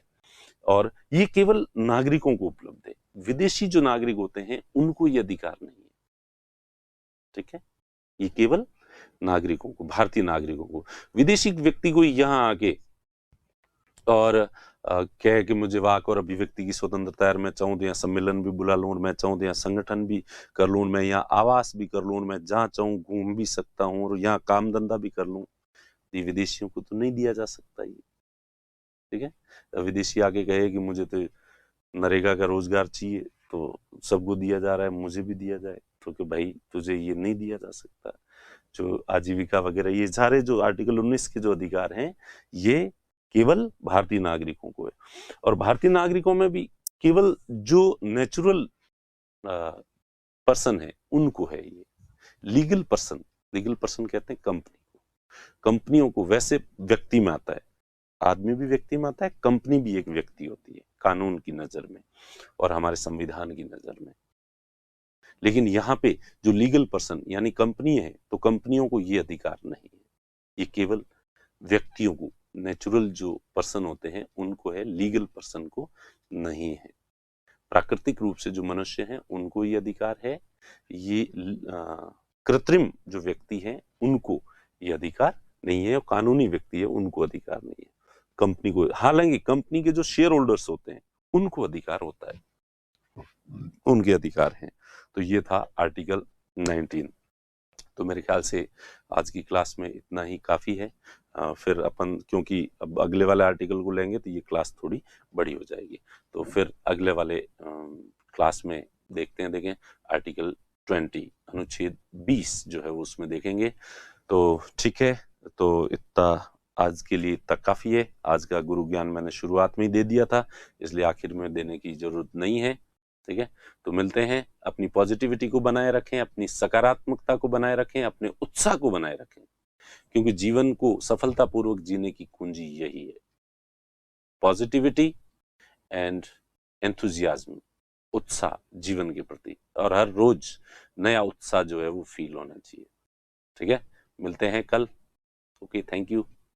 और ये केवल नागरिकों को उपलब्ध है। विदेशी जो नागरिक होते हैं उनको ये अधिकार नहीं है, ठीक है। ये केवल नागरिकों को, भारतीय नागरिकों को, विदेशी व्यक्ति को यहाँ आके और कहे कि मुझे वाक और अभिव्यक्ति की स्वतंत्रता है, मैं चाहूँ तो यहाँ सम्मेलन भी बुला लूँ, और मैं चाहूँ तो यहाँ संगठन भी कर लूँ, मैं यहाँ आवास भी कर लूँ, मैं जहाँ चाहूँ घूम भी सकता हूँ, और यहाँ काम धंधा भी कर लूँ। ये विदेशियों को तो नहीं दिया जा सकता ये, ठीक है। विदेशी आके कहे कि मुझे तो नरेगा का रोजगार चाहिए, तो सबको दिया जा रहा है, मुझे भी दिया जाए, तो कि भाई तुझे ये नहीं दिया जा सकता। जो आजीविका वगैरह, ये सारे जो आर्टिकल 19 के जो अधिकार हैं ये केवल भारतीय नागरिकों को है, और भारतीय नागरिकों में भी केवल जो नेचुरल पर्सन है उनको है ये। लीगल पर्सन कहते हैं कंपनी को, कंपनियों को, वैसे व्यक्ति में आता है, आदमी भी व्यक्ति में आता है, कंपनी भी एक व्यक्ति होती है कानून की नजर में और हमारे संविधान की नजर में। लेकिन यहाँ पे जो लीगल पर्सन यानी कंपनी है, तो कंपनियों को ये अधिकार नहीं है, ये केवल व्यक्तियों को, नेचुरल जो पर्सन होते हैं उनको है, लीगल पर्सन को नहीं है। प्राकृतिक रूप से जो मनुष्य हैं उनको ये अधिकार है, ये कृत्रिम जो व्यक्ति हैं उनको ये अधिकार नहीं है, और कानूनी व्यक्ति है उनको अधिकार नहीं है। कंपनी को, हालांकि कंपनी के जो शेयर होल्डर्स होते हैं उनको अधिकार होता है, उनके अधिकार हैं। तो ये था आर्टिकल 19। तो मेरे ख्याल से आज की क्लास में इतना ही काफ़ी है। फिर अपन, क्योंकि अब अगले वाले आर्टिकल को लेंगे तो ये क्लास थोड़ी बड़ी हो जाएगी, तो फिर अगले वाले क्लास में देखें आर्टिकल 20 अनुच्छेद 20 जो है वो उसमें देखेंगे। तो ठीक है, तो इतना आज के लिए इतना काफ़ी है। आज का गुरु ज्ञान मैंने शुरुआत में ही दे दिया था, इसलिए आखिर में देने की जरूरत नहीं है, ठीक है। तो मिलते हैं, अपनी पॉजिटिविटी को बनाए रखें, अपनी सकारात्मकता को बनाए रखें, अपने उत्साह को बनाए रखें, क्योंकि जीवन को सफलतापूर्वक जीने की कुंजी यही है, पॉजिटिविटी एंड एंथुजियाज्म, उत्साह जीवन के प्रति, और हर रोज नया उत्साह जो है वो फील होना चाहिए, ठीक है। मिलते हैं कल। Okay, thank you.